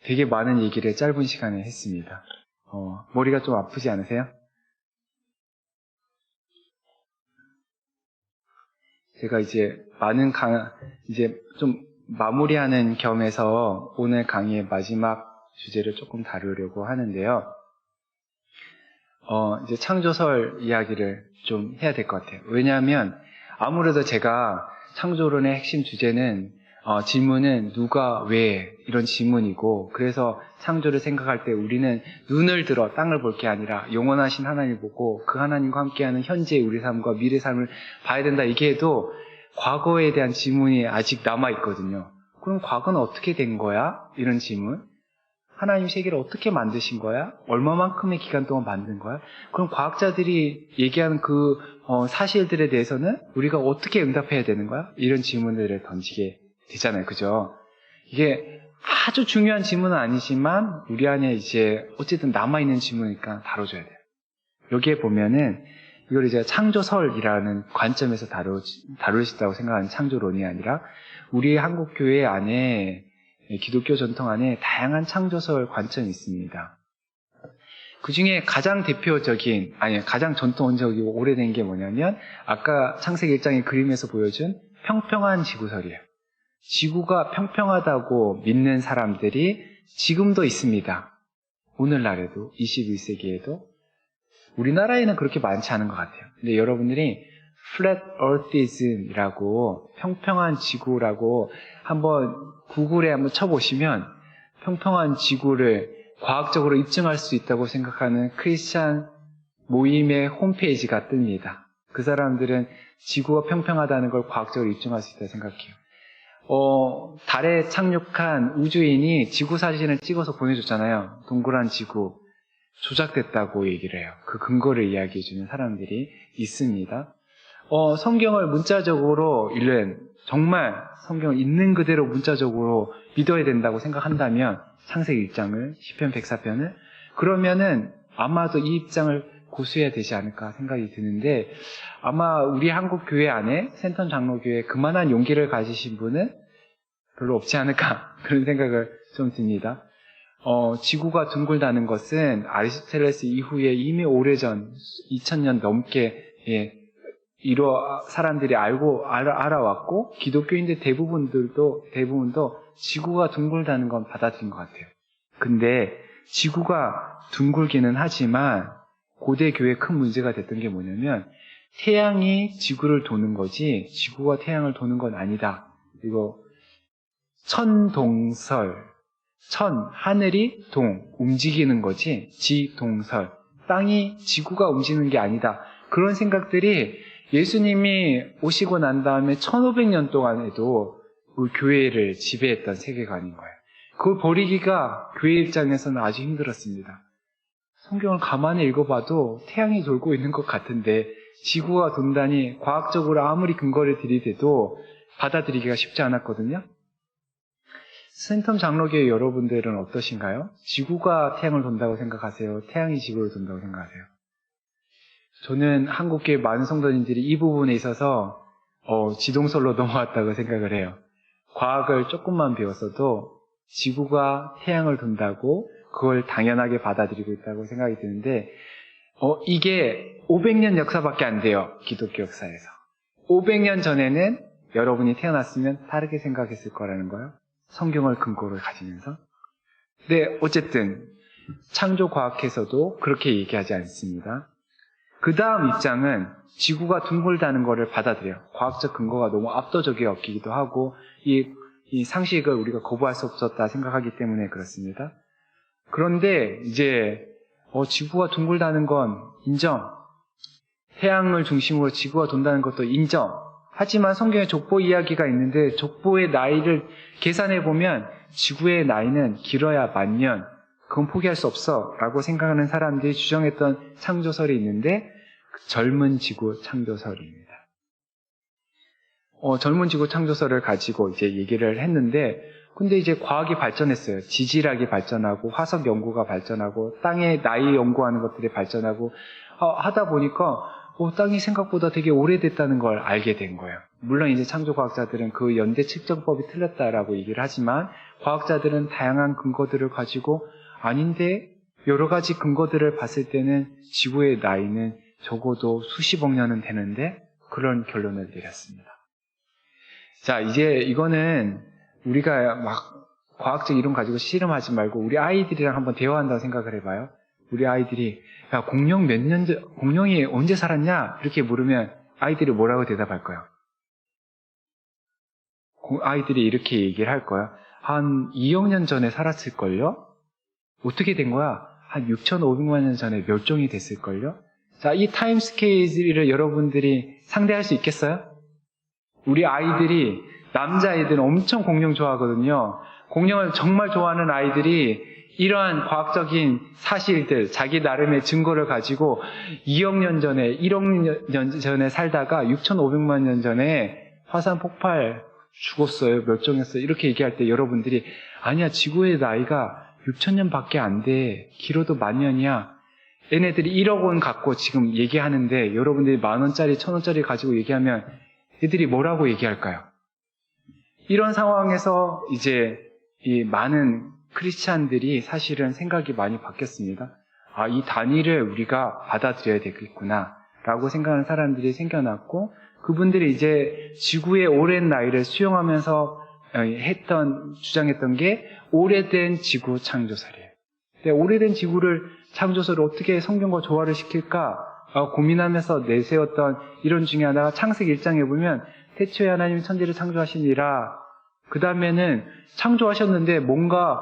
되게 많은 얘기를 짧은 시간에 했습니다. 머리가 좀 아프지 않으세요? 제가 이제 이제 좀 마무리하는 겸해서 오늘 강의의 마지막 주제를 조금 다루려고 하는데요. 이제 창조설 이야기를 좀 해야 될 것 같아요. 왜냐하면 아무래도 제가 창조론의 핵심 주제는 질문은 누가, 왜 이런 질문이고 그래서 창조를 생각할 때 우리는 눈을 들어 땅을 볼 게 아니라 영원하신 하나님을 보고 그 하나님과 함께하는 현재의 우리 삶과 미래 삶을 봐야 된다 이게 해도 과거에 대한 질문이 아직 남아있거든요. 그럼 과거는 어떻게 된 거야? 이런 질문. 하나님 세계를 어떻게 만드신 거야? 얼마만큼의 기간 동안 만든 거야? 그럼 과학자들이 얘기하는 그 사실들에 대해서는 우리가 어떻게 응답해야 되는 거야? 이런 질문들을 던지게 되잖아요. 그죠? 이게 아주 중요한 질문은 아니지만 우리 안에 이제 어쨌든 남아있는 질문이니까 다뤄줘야 돼요. 여기에 보면은 이걸 이제 창조설이라는 관점에서 다룰 수 있다고 생각하는 창조론이 아니라 우리 한국교회 안에 기독교 전통 안에 다양한 창조설 관점이 있습니다. 그 중에 가장 대표적인, 가장 전통적이고 오래된 게 뭐냐면 아까 창세기 1장의 그림에서 보여준 평평한 지구설이에요. 지구가 평평하다고 믿는 사람들이 지금도 있습니다. 오늘날에도, 21세기에도. 우리나라에는 그렇게 많지 않은 것 같아요. 근데 여러분들이 Flat Earthism이라고 평평한 지구라고 한번 구글에 한번 쳐보시면 평평한 지구를 과학적으로 입증할 수 있다고 생각하는 크리스찬 모임의 홈페이지가 뜹니다. 그 사람들은 지구가 평평하다는 걸 과학적으로 입증할 수 있다고 생각해요. 달에 착륙한 우주인이 지구 사진을 찍어서 보내줬잖아요. 동그란 지구. 조작됐다고 얘기를 해요. 그 근거를 이야기해주는 사람들이 있습니다. 성경을 문자적으로 정말 성경을 있는 그대로 문자적으로 믿어야 된다고 생각한다면 창세기 1장을, 시편 104편을 그러면은 아마도 이 입장을 고수해야 되지 않을까 생각이 드는데 아마 우리 한국 교회 안에 센텀 장로교회 그만한 용기를 가지신 분은 별로 없지 않을까 그런 생각을 좀 듭니다. 지구가 둥글다는 것은 아리스토텔레스 이후에 이미 오래전 2000년 넘게 사람들이 알아왔고 기독교인들 대부분도 지구가 둥글다는 건 받아들인 것 같아요. 근데 지구가 둥글기는 하지만 고대 교회의 큰 문제가 됐던 게 뭐냐면 태양이 지구를 도는 거지 지구가 태양을 도는 건 아니다. 이거 천동설 하늘이 움직이는 거지 지동설 땅이 지구가 움직이는 게 아니다. 그런 생각들이 예수님이 오시고 난 다음에 1500년 동안에도 그 교회를 지배했던 세계관인 거예요. 그걸 버리기가 교회 입장에서는 아주 힘들었습니다. 성경을 가만히 읽어봐도 태양이 돌고 있는 것 같은데 지구가 돈다니 과학적으로 아무리 근거를 들이대도 받아들이기가 쉽지 않았거든요. 센텀 장로교회 여러분들은 어떠신가요? 지구가 태양을 돈다고 생각하세요? 태양이 지구를 돈다고 생각하세요? 저는 한국교회 많은 성도님들이 이 부분에 있어서 지동설로 넘어왔다고 생각을 해요. 과학을 조금만 배웠어도 지구가 태양을 돈다고 그걸 당연하게 받아들이고 있다고 생각이 드는데 이게 500년 역사밖에 안 돼요. 기독교 역사에서. 500년 전에는 여러분이 태어났으면 다르게 생각했을 거라는 거예요. 성경을 근거로 가지면서. 근데 어쨌든 창조과학에서도 그렇게 얘기하지 않습니다. 그 다음 입장은 지구가 둥글다는 것을 받아들여요. 과학적 근거가 너무 압도적이었기도 하고 이 상식을 우리가 거부할 수 없었다 생각하기 때문에 그렇습니다. 그런데 이제 지구가 둥글다는 건 인정. 태양을 중심으로 지구가 돈다는 것도 인정. 하지만 성경에 족보 이야기가 있는데 족보의 나이를 계산해보면 지구의 나이는 길어야 10,000년. 그건 포기할 수 없어 라고 생각하는 사람들이 주장했던 창조설이 있는데 젊은 지구 창조설입니다. 젊은 지구 창조설을 가지고 이제 얘기를 했는데 근데 이제 과학이 발전했어요. 지질학이 발전하고 화석 연구가 발전하고 땅의 나이 연구하는 것들이 발전하고 하다 보니까 땅이 생각보다 되게 오래됐다는 걸 알게 된 거예요. 물론 이제 창조과학자들은 그 연대 측정법이 틀렸다라고 얘기를 하지만 과학자들은 다양한 근거들을 가지고 아닌데 여러 가지 근거들을 봤을 때는 지구의 나이는 적어도 수십억 년은 되는데 그런 결론을 내렸습니다. 자, 이제 이거는 우리가 막 과학적 이론 가지고 씨름하지 말고 우리 아이들이랑 한번 대화한다고 생각을 해봐요. 우리 아이들이 야, 공룡이 언제 살았냐? 이렇게 물으면 아이들이 뭐라고 대답할 거예요? 아이들이 이렇게 얘기를 할 거야. 한 2억 년 전에 살았을걸요? 어떻게 된 거야? 한 6,500만 년 전에 멸종이 됐을걸요? 자, 이 타임 스케일을 여러분들이 상대할 수 있겠어요? 우리 아이들이, 남자아이들은 엄청 공룡 좋아하거든요. 공룡을 정말 좋아하는 아이들이 이러한 과학적인 사실들, 자기 나름의 증거를 가지고 2억 년 전에, 1억 년 전에 살다가 6,500만 년 전에 화산 폭발 죽었어요, 멸종했어요. 이렇게 얘기할 때 여러분들이 아니야, 지구의 나이가 6,000년밖에 안 돼. 길어도 10,000년이야. 얘네들이 1억 원 갖고 지금 얘기하는데 여러분들이 10,000원짜리, 1,000원짜리 가지고 얘기하면 애들이 뭐라고 얘기할까요? 이런 상황에서 이제 이 많은 크리스찬들이 사실은 생각이 많이 바뀌었습니다. 아, 이 단위를 우리가 받아들여야 되겠구나 라고 생각하는 사람들이 생겨났고, 그분들이 이제 지구의 오랜 나이를 수용하면서 주장했던 게 오래된 지구 창조설이에요. 근데 오래된 지구를 창조설을 어떻게 성경과 조화를 시킬까 고민하면서 내세웠던 이론 중에 하나가 창세기 1장에 보면 태초에 하나님이 천지를 창조하시니라. 그 다음에는 창조하셨는데 뭔가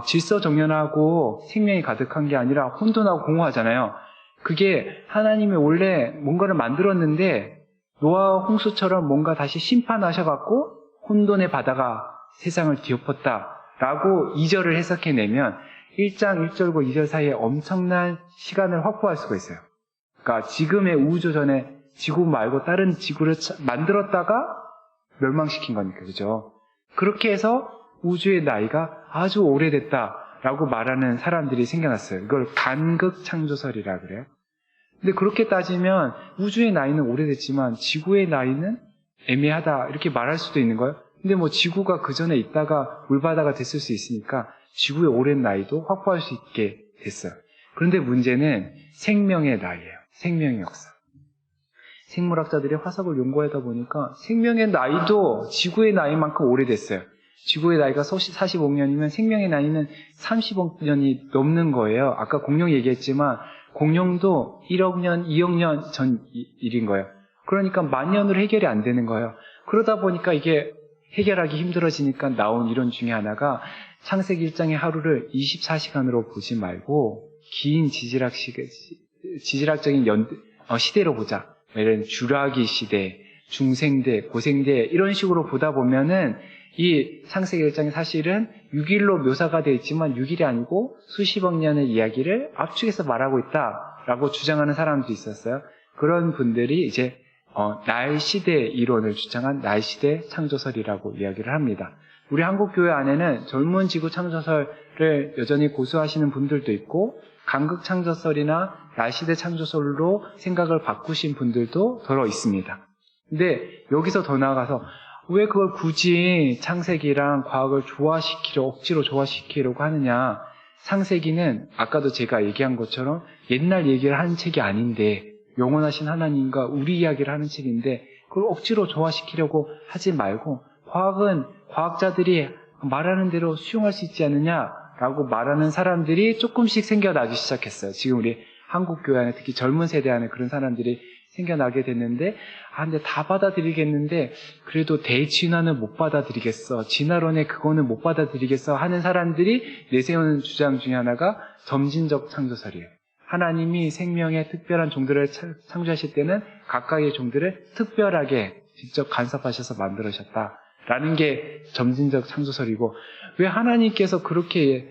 질서정연하고 생명이 가득한 게 아니라 혼돈하고 공허하잖아요. 그게 하나님이 원래 뭔가를 만들었는데 노아와 홍수처럼 뭔가 다시 심판하셔갖고 혼돈의 바다가 세상을 뒤엎었다라고 2절을 해석해내면 1장 1절과 2절 사이에 엄청난 시간을 확보할 수가 있어요. 그러니까 지금의 우주 전에 지구 말고 다른 지구를 만들었다가 멸망시킨 거니까, 그죠? 그렇게 해서 우주의 나이가 아주 오래됐다라고 말하는 사람들이 생겨났어요. 이걸 간극 창조설이라 그래요. 근데 그렇게 따지면 우주의 나이는 오래됐지만 지구의 나이는 애매하다 이렇게 말할 수도 있는 거예요. 근데 뭐 지구가 그 전에 있다가 물바다가 됐을 수 있으니까 지구의 오랜 나이도 확보할 수 있게 됐어요. 그런데 문제는 생명의 나이예요. 생명의 역사. 생물학자들이 화석을 연구하다 보니까 생명의 나이도 지구의 나이만큼 오래됐어요. 지구의 나이가 40억 년이면 생명의 나이는 30억 년이 넘는 거예요. 아까 공룡 얘기했지만 공룡도 1억 년, 2억 년 전 일인 거예요. 그러니까 10,000년으로 해결이 안 되는 거예요. 그러다 보니까 이게 해결하기 힘들어지니까 나온 이론 중에 하나가 창세기 1장의 하루를 24시간으로 보지 말고 긴 지질학적인 시대로 보자. 예를 들면 주라기 시대, 중생대, 고생대 이런 식으로 보다 보면은 이 창세기 1장이 사실은 6일로 묘사가 되어 있지만 6일이 아니고 수십억 년의 이야기를 압축해서 말하고 있다라고 주장하는 사람도 있었어요. 그런 분들이 이제 날시대 이론을 주장한 날시대 창조설이라고 이야기를 합니다. 우리 한국교회 안에는 젊은 지구 창조설을 여전히 고수하시는 분들도 있고 간극 창조설이나 날시대 창조설로 생각을 바꾸신 분들도 더러 있습니다. 근데 여기서 더 나아가서 왜 그걸 굳이 창세기랑 과학을 억지로 조화시키려고 하느냐. 창세기는 아까도 제가 얘기한 것처럼 옛날 얘기를 하는 책이 아닌데 영원하신 하나님과 우리 이야기를 하는 책인데 그걸 억지로 조화시키려고 하지 말고 과학은 과학자들이 말하는 대로 수용할 수 있지 않느냐라고 말하는 사람들이 조금씩 생겨나기 시작했어요. 지금 우리 한국교회 안에 특히 젊은 세대 안에 그런 사람들이 생겨나게 됐는데 근데 다 받아들이겠는데 그래도 대진화는 못 받아들이겠어. 진화론에 그거는 못 받아들이겠어 하는 사람들이 내세우는 주장 중에 하나가 점진적 창조설이에요. 하나님이 생명의 특별한 종들을 창조하실 때는 각각의 종들을 특별하게 직접 간섭하셔서 만들으셨다라는 게 점진적 창조설이고 왜 하나님께서 그렇게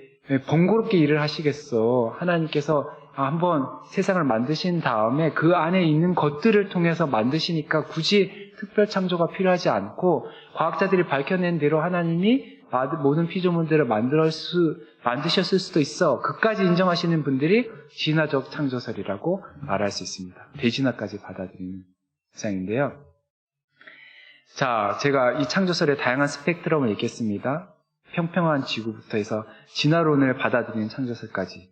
번거롭게 일을 하시겠어. 하나님께서 한번 세상을 만드신 다음에 그 안에 있는 것들을 통해서 만드시니까 굳이 특별 창조가 필요하지 않고 과학자들이 밝혀낸 대로 하나님이 모든 피조물들을 만드셨을 수도 있어. 그까지 인정하시는 분들이 진화적 창조설이라고 말할 수 있습니다. 대진화까지 받아들이는 입장인데요. 자, 제가 이 창조설의 다양한 스펙트럼을 읽겠습니다. 평평한 지구부터 해서 진화론을 받아들이는 창조설까지.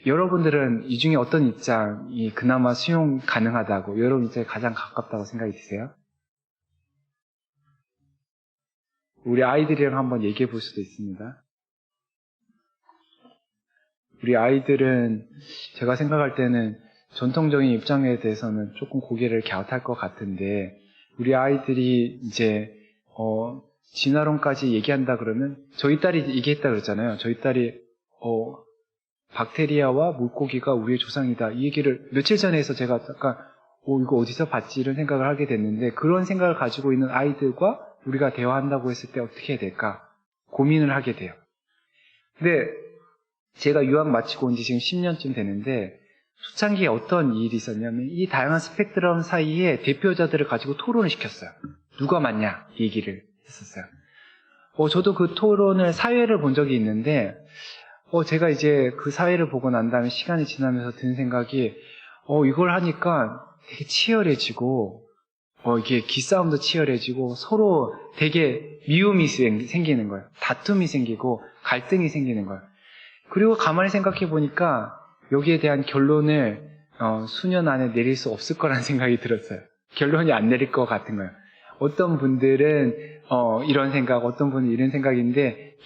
여러분들은 이 중에 어떤 입장이 그나마 수용 가능하다고, 여러분 입장에 가장 가깝다고 생각이 드세요? 우리 아이들이랑 한번 얘기해 볼 수도 있습니다. 우리 아이들은 제가 생각할 때는 전통적인 입장에 대해서는 조금 고개를 갸웃할 것 같은데, 우리 아이들이 이제 진화론까지 얘기한다 그러면, 저희 딸이 얘기했다 그랬잖아요. 저희 딸이 박테리아와 물고기가 우리의 조상이다. 이 얘기를 며칠 전에 해서 제가 약간 이거 어디서 봤지? 이런 생각을 하게 됐는데, 그런 생각을 가지고 있는 아이들과 우리가 대화한다고 했을 때 어떻게 해야 될까? 고민을 하게 돼요. 근데 제가 유학 마치고 온 지 지금 10년쯤 되는데 초창기에 어떤 일이 있었냐면 이 다양한 스펙트럼 사이에 대표자들을 가지고 토론을 시켰어요. 누가 맞냐 얘기를 했었어요. 저도 그 토론을 사회를 본 적이 있는데 제가 이제 그 사회를 보고 난 다음에 시간이 지나면서 든 생각이 이걸 하니까 되게 치열해지고 이게 기싸움도 치열해지고 서로 되게 미움이 생기는 거예요. 다툼이 생기고 갈등이 생기는 거예요. 그리고 가만히 생각해 보니까 여기에 대한 결론을 수년 안에 내릴 수 없을 거라는 생각이 들었어요. 결론이 안 내릴 것 같은 거예요. 어떤 분들은 이런 생각, 어떤 분은 이런 생각인데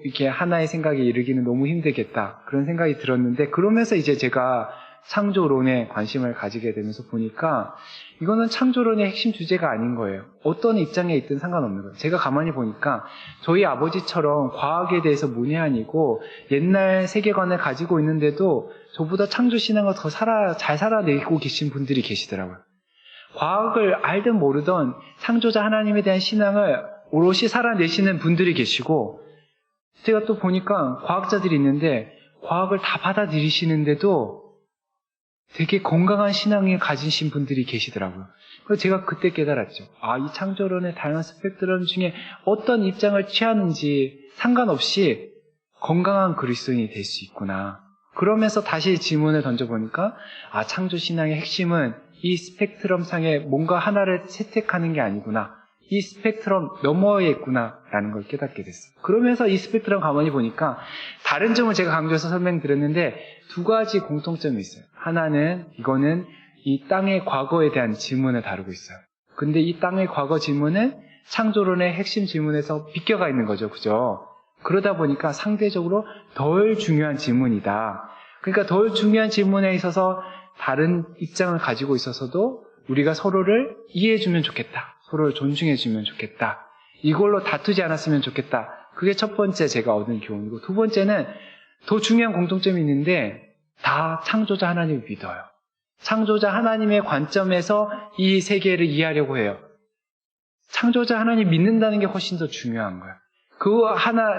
이렇게 하나의 생각에 이르기는 너무 힘들겠다 그런 생각이 들었는데, 그러면서 이제 제가 창조론에 관심을 가지게 되면서 보니까 이거는 창조론의 핵심 주제가 아닌 거예요. 어떤 입장에 있든 상관없는 거예요. 제가 가만히 보니까 저희 아버지처럼 과학에 대해서 문외한이고 옛날 세계관을 가지고 있는데도 저보다 창조신앙을 더 잘 살아내고 계신 분들이 계시더라고요. 과학을 알든 모르든 창조자 하나님에 대한 신앙을 오롯이 살아내시는 분들이 계시고, 제가 또 보니까 과학자들이 있는데 과학을 다 받아들이시는데도 되게 건강한 신앙을 가지신 분들이 계시더라고요. 그래서 제가 그때 깨달았죠. 이 창조론의 다양한 스펙트럼 중에 어떤 입장을 취하는지 상관없이 건강한 그리스도인이 될 수 있구나. 그러면서 다시 질문을 던져보니까 창조신앙의 핵심은 이 스펙트럼 상에 뭔가 하나를 채택하는 게 아니구나. 이 스펙트럼 너머에 있구나 라는 걸 깨닫게 됐어요. 그러면서 이 스펙트럼 가만히 보니까 다른 점을 제가 강조해서 설명드렸는데 두 가지 공통점이 있어요. 하나는 이거는 이 땅의 과거에 대한 질문을 다루고 있어요. 근데 이 땅의 과거 질문은 창조론의 핵심 질문에서 비껴가 있는 거죠. 그죠? 그러다 보니까 상대적으로 덜 중요한 질문이다. 그러니까 덜 중요한 질문에 있어서 다른 입장을 가지고 있어서도 우리가 서로를 이해해주면 좋겠다. 서로를 존중해주면 좋겠다. 이걸로 다투지 않았으면 좋겠다. 그게 첫 번째 제가 얻은 교훈이고, 두 번째는 더 중요한 공통점이 있는데 다 창조자 하나님을 믿어요. 창조자 하나님의 관점에서 이 세계를 이해하려고 해요. 창조자 하나님 믿는다는 게 훨씬 더 중요한 거예요.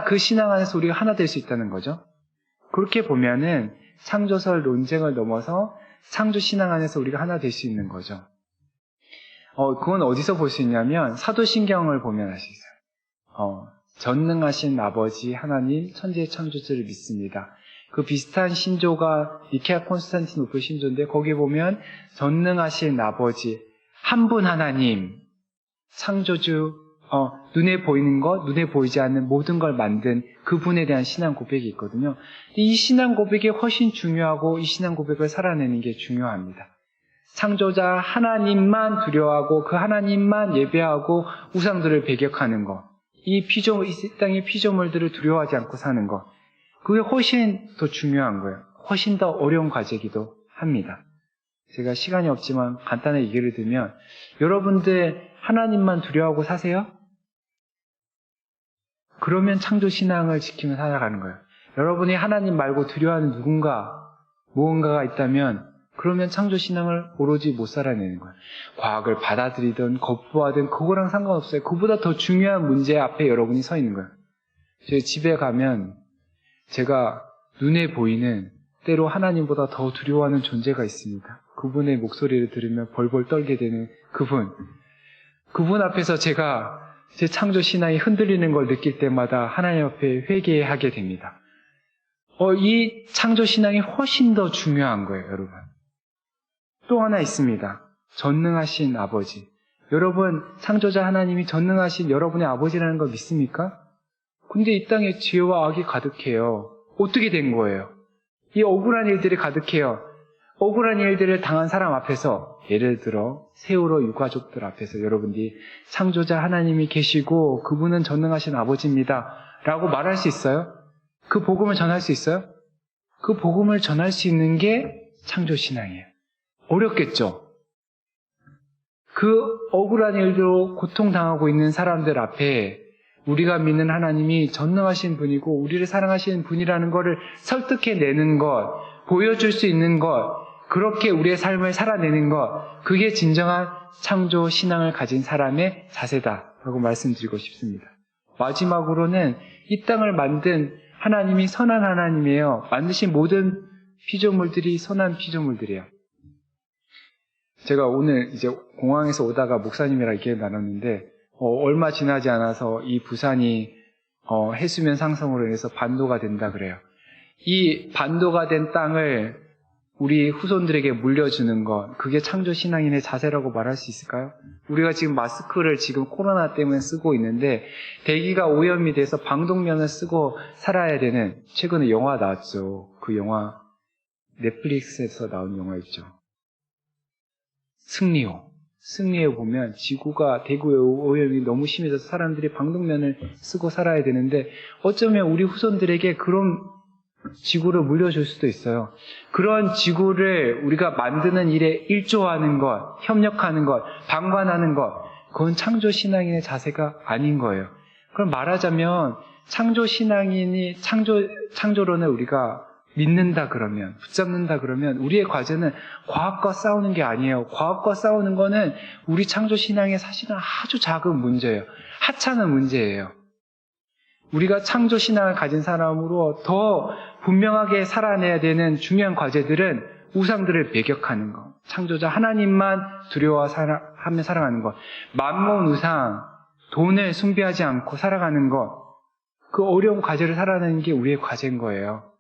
그 신앙 안에서 우리가 하나 될 수 있다는 거죠. 그렇게 보면은 창조설 논쟁을 넘어서 창조 신앙 안에서 우리가 하나 될 수 있는 거죠. 그건 어디서 볼 수 있냐면 사도신경을 보면 알 수 있어요. 전능하신 아버지 하나님 천지의 창조주를 믿습니다. 그 비슷한 신조가 니케아 콘스탄티노플 신조인데 거기 보면 전능하신 아버지 한 분 하나님 창조주, 눈에 보이는 것, 눈에 보이지 않는 모든 걸 만든 그분에 대한 신앙 고백이 있거든요. 이 신앙 고백이 훨씬 중요하고 이 신앙 고백을 살아내는 게 중요합니다. 창조자 하나님만 두려워하고 그 하나님만 예배하고 우상들을 배격하는 것, 이 땅의 피조물들을 두려워하지 않고 사는 것, 그게 훨씬 더 중요한 거예요. 훨씬 더 어려운 과제이기도 합니다. 제가 시간이 없지만 간단하게 얘기를 들면, 여러분들 하나님만 두려워하고 사세요? 그러면 창조신앙을 지키며 살아가는 거예요. 여러분이 하나님 말고 두려워하는 무언가가 있다면 그러면 창조신앙을 오로지 못 살아내는 거예요. 과학을 받아들이든 거부하든 그거랑 상관없어요. 그보다 더 중요한 문제 앞에 여러분이 서 있는 거예요. 저희 집에 가면 제가 눈에 보이는, 때로 하나님보다 더 두려워하는 존재가 있습니다. 그분의 목소리를 들으면 벌벌 떨게 되는 그분 앞에서 제가 제 창조신앙이 흔들리는 걸 느낄 때마다 하나님 앞에 회개하게 됩니다. 이 창조신앙이 훨씬 더 중요한 거예요, 여러분. 또 하나 있습니다. 전능하신 아버지. 여러분, 창조자 하나님이 전능하신 여러분의 아버지라는 걸 믿습니까? 근데 이 땅에 죄와 악이 가득해요. 어떻게 된 거예요? 이 억울한 일들이 가득해요. 억울한 일들을 당한 사람 앞에서, 예를 들어 세월호 유가족들 앞에서 여러분들이 창조자 하나님이 계시고 그분은 전능하신 아버지입니다 라고 말할 수 있어요? 그 복음을 전할 수 있어요? 그 복음을 전할 수 있는 게 창조신앙이에요. 어렵겠죠? 그 억울한 일로 고통당하고 있는 사람들 앞에 우리가 믿는 하나님이 전능하신 분이고 우리를 사랑하시는 분이라는 것을 설득해내는 것, 보여줄 수 있는 것, 그렇게 우리의 삶을 살아내는 것, 그게 진정한 창조 신앙을 가진 사람의 자세다라고 말씀드리고 싶습니다. 마지막으로는 이 땅을 만든 하나님이 선한 하나님이에요. 만드신 모든 피조물들이 선한 피조물들이에요. 제가 오늘 이제 공항에서 오다가 목사님이랑 얘기 나눴는데, 얼마 지나지 않아서 이 부산이 해수면 상승으로 인해서 반도가 된다 그래요. 이 반도가 된 땅을 우리 후손들에게 물려주는 것, 그게 창조 신앙인의 자세라고 말할 수 있을까요? 우리가 지금 마스크를 지금 코로나 때문에 쓰고 있는데 대기가 오염이 돼서 방독면을 쓰고 살아야 되는, 최근에 영화 나왔죠. 그 영화 넷플릭스에서 나온 영화 있죠. 승리호 보면 지구가 대기 오염이 너무 심해져서 사람들이 방독면을 쓰고 살아야 되는데 어쩌면 우리 후손들에게 그런 지구를 물려줄 수도 있어요. 그런 지구를 우리가 만드는 일에 일조하는 것, 협력하는 것, 방관하는 것, 그건 창조 신앙인의 자세가 아닌 거예요. 그럼 말하자면 창조 신앙인이 창조론을 우리가 믿는다 그러면, 붙잡는다 그러면 우리의 과제는 과학과 싸우는 게 아니에요. 과학과 싸우는 거는 우리 창조 신앙의 사실은 아주 작은 문제예요. 하찮은 문제예요. 우리가 창조 신앙을 가진 사람으로 더 분명하게 살아내야 되는 중요한 과제들은 우상들을 배격하는 것, 창조자 하나님만 두려워하며 살아가는 것, 만몬 우상, 돈을 숭배하지 않고 살아가는 것, 그 어려운 과제를 살아내는 게 우리의 과제인 거예요.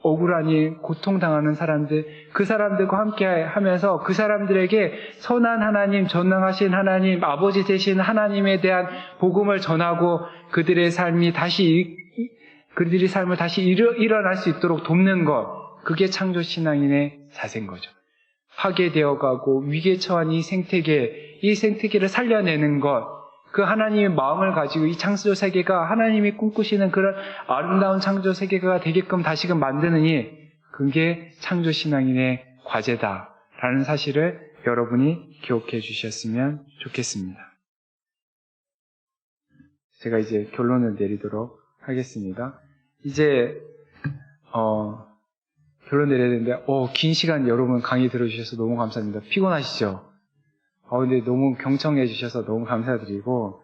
억울하니 고통당하는 사람들, 그 사람들과 함께 하면서 그 사람들에게 선한 하나님, 전능하신 하나님, 아버지 되신 하나님에 대한 복음을 전하고 그들의 삶을 다시 일어날 수 있도록 돕는 것, 그게 창조 신앙인의 자세인 거죠. 파괴되어가고 위기에 처한 이 생태계를 살려내는 것, 그 하나님의 마음을 가지고 이 창조 세계가 하나님이 꿈꾸시는 그런 아름다운 창조 세계가 되게끔 다시금 만드느니, 그게 창조 신앙인의 과제다라는 사실을 여러분이 기억해 주셨으면 좋겠습니다. 제가 이제 결론을 내리도록 하겠습니다. 이제 결론 내려야 되는데 긴 시간 여러분 강의 들어주셔서 너무 감사합니다. 피곤하시죠? 근데 너무 경청해 주셔서 너무 감사드리고,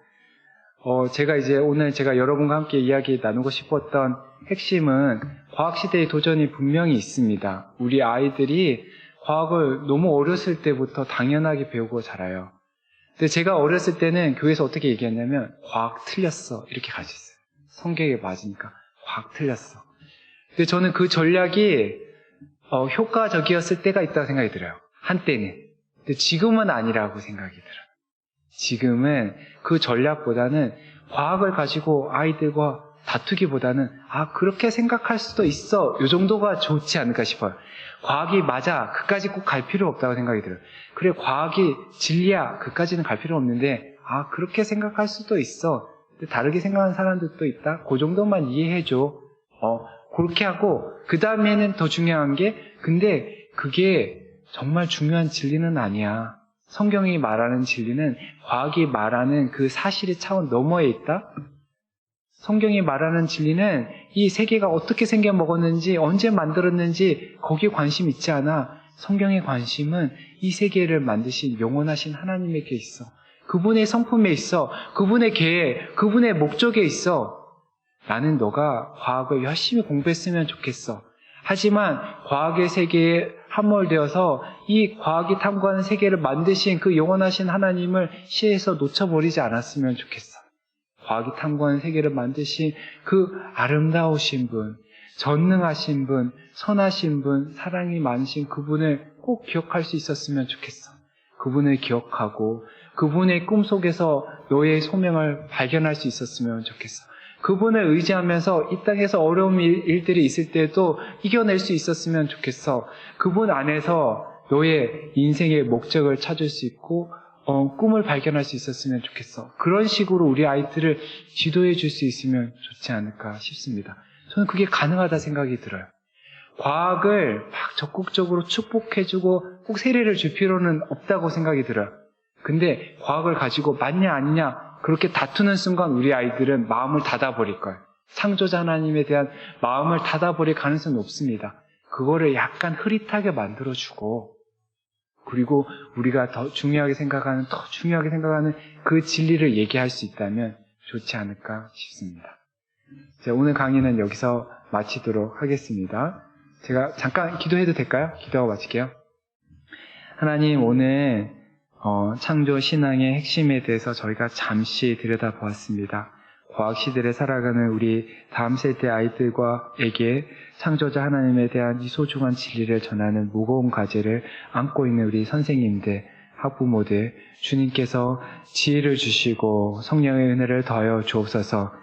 제가 이제 오늘 여러분과 함께 이야기 나누고 싶었던 핵심은 과학시대의 도전이 분명히 있습니다. 우리 아이들이 과학을 너무 어렸을 때부터 당연하게 배우고 자라요. 근데 제가 어렸을 때는 교회에서 어떻게 얘기했냐면, 과학 틀렸어. 이렇게 가르쳤어요. 성경에 맞으니까. 과학 틀렸어. 근데 저는 그 전략이, 효과적이었을 때가 있다고 생각이 들어요. 한때는. 근데 지금은 아니라고 생각이 들어요. 지금은 그 전략보다는 과학을 가지고 아이들과 다투기보다는 그렇게 생각할 수도 있어. 이 정도가 좋지 않을까 싶어요. 과학이 맞아. 그까지 꼭 갈 필요 없다고 생각이 들어요. 그래, 과학이 진리야. 그까지는 갈 필요 없는데 그렇게 생각할 수도 있어. 다르게 생각하는 사람들도 있다. 그 정도만 이해해줘. 그렇게 하고 그 다음에는 더 중요한 게, 근데 그게 정말 중요한 진리는 아니야. 성경이 말하는 진리는 과학이 말하는 그 사실의 차원 너머에 있다. 성경이 말하는 진리는 이 세계가 어떻게 생겨 먹었는지, 언제 만들었는지 거기에 관심 있지 않아. 성경의 관심은 이 세계를 만드신 영원하신 하나님에게 있어. 그분의 성품에 있어. 그분의 계획, 그분의 목적에 있어. 나는 너가 과학을 열심히 공부했으면 좋겠어. 하지만 과학의 세계에 함몰되어서 이 과학이 탐구하는 세계를 만드신 그 영원하신 하나님을 시에서 놓쳐버리지 않았으면 좋겠어. 과학이 탐구하는 세계를 만드신 그 아름다우신 분, 전능하신 분, 선하신 분, 사랑이 많으신 그분을 꼭 기억할 수 있었으면 좋겠어. 그분을 기억하고 그분의 꿈속에서 너의 소명을 발견할 수 있었으면 좋겠어. 그분을 의지하면서 이 땅에서 어려운 일들이 있을 때도 이겨낼 수 있었으면 좋겠어. 그분 안에서 너의 인생의 목적을 찾을 수 있고 꿈을 발견할 수 있었으면 좋겠어. 그런 식으로 우리 아이들을 지도해 줄 수 있으면 좋지 않을까 싶습니다. 저는 그게 가능하다 생각이 들어요. 과학을 막 적극적으로 축복해주고 꼭 세례를 줄 필요는 없다고 생각이 들어요. 근데 과학을 가지고 맞냐 아니냐 그렇게 다투는 순간 우리 아이들은 마음을 닫아버릴 거예요. 창조자 하나님에 대한 마음을 닫아버릴 가능성이 높습니다. 그거를 약간 흐릿하게 만들어주고, 그리고 우리가 더 중요하게 생각하는 그 진리를 얘기할 수 있다면 좋지 않을까 싶습니다. 오늘 강의는 여기서 마치도록 하겠습니다. 제가 잠깐 기도해도 될까요? 기도하고 마칠게요. 하나님, 오늘 창조 신앙의 핵심에 대해서 저희가 잠시 들여다보았습니다. 과학시대를 살아가는 우리 다음 세대 아이들과에게 창조자 하나님에 대한 이 소중한 진리를 전하는 무거운 과제를 안고 있는 우리 선생님들, 학부모들, 주님께서 지혜를 주시고 성령의 은혜를 더하여 주옵소서.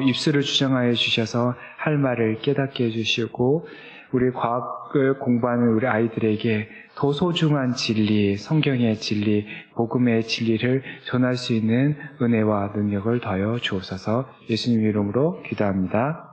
입술을 주정하여 주셔서 할 말을 깨닫게 해주시고 우리 과학을 공부하는 우리 아이들에게 더 소중한 진리, 성경의 진리, 복음의 진리를 전할 수 있는 은혜와 능력을 더하여 주옵소서. 예수님 이름으로 기도합니다.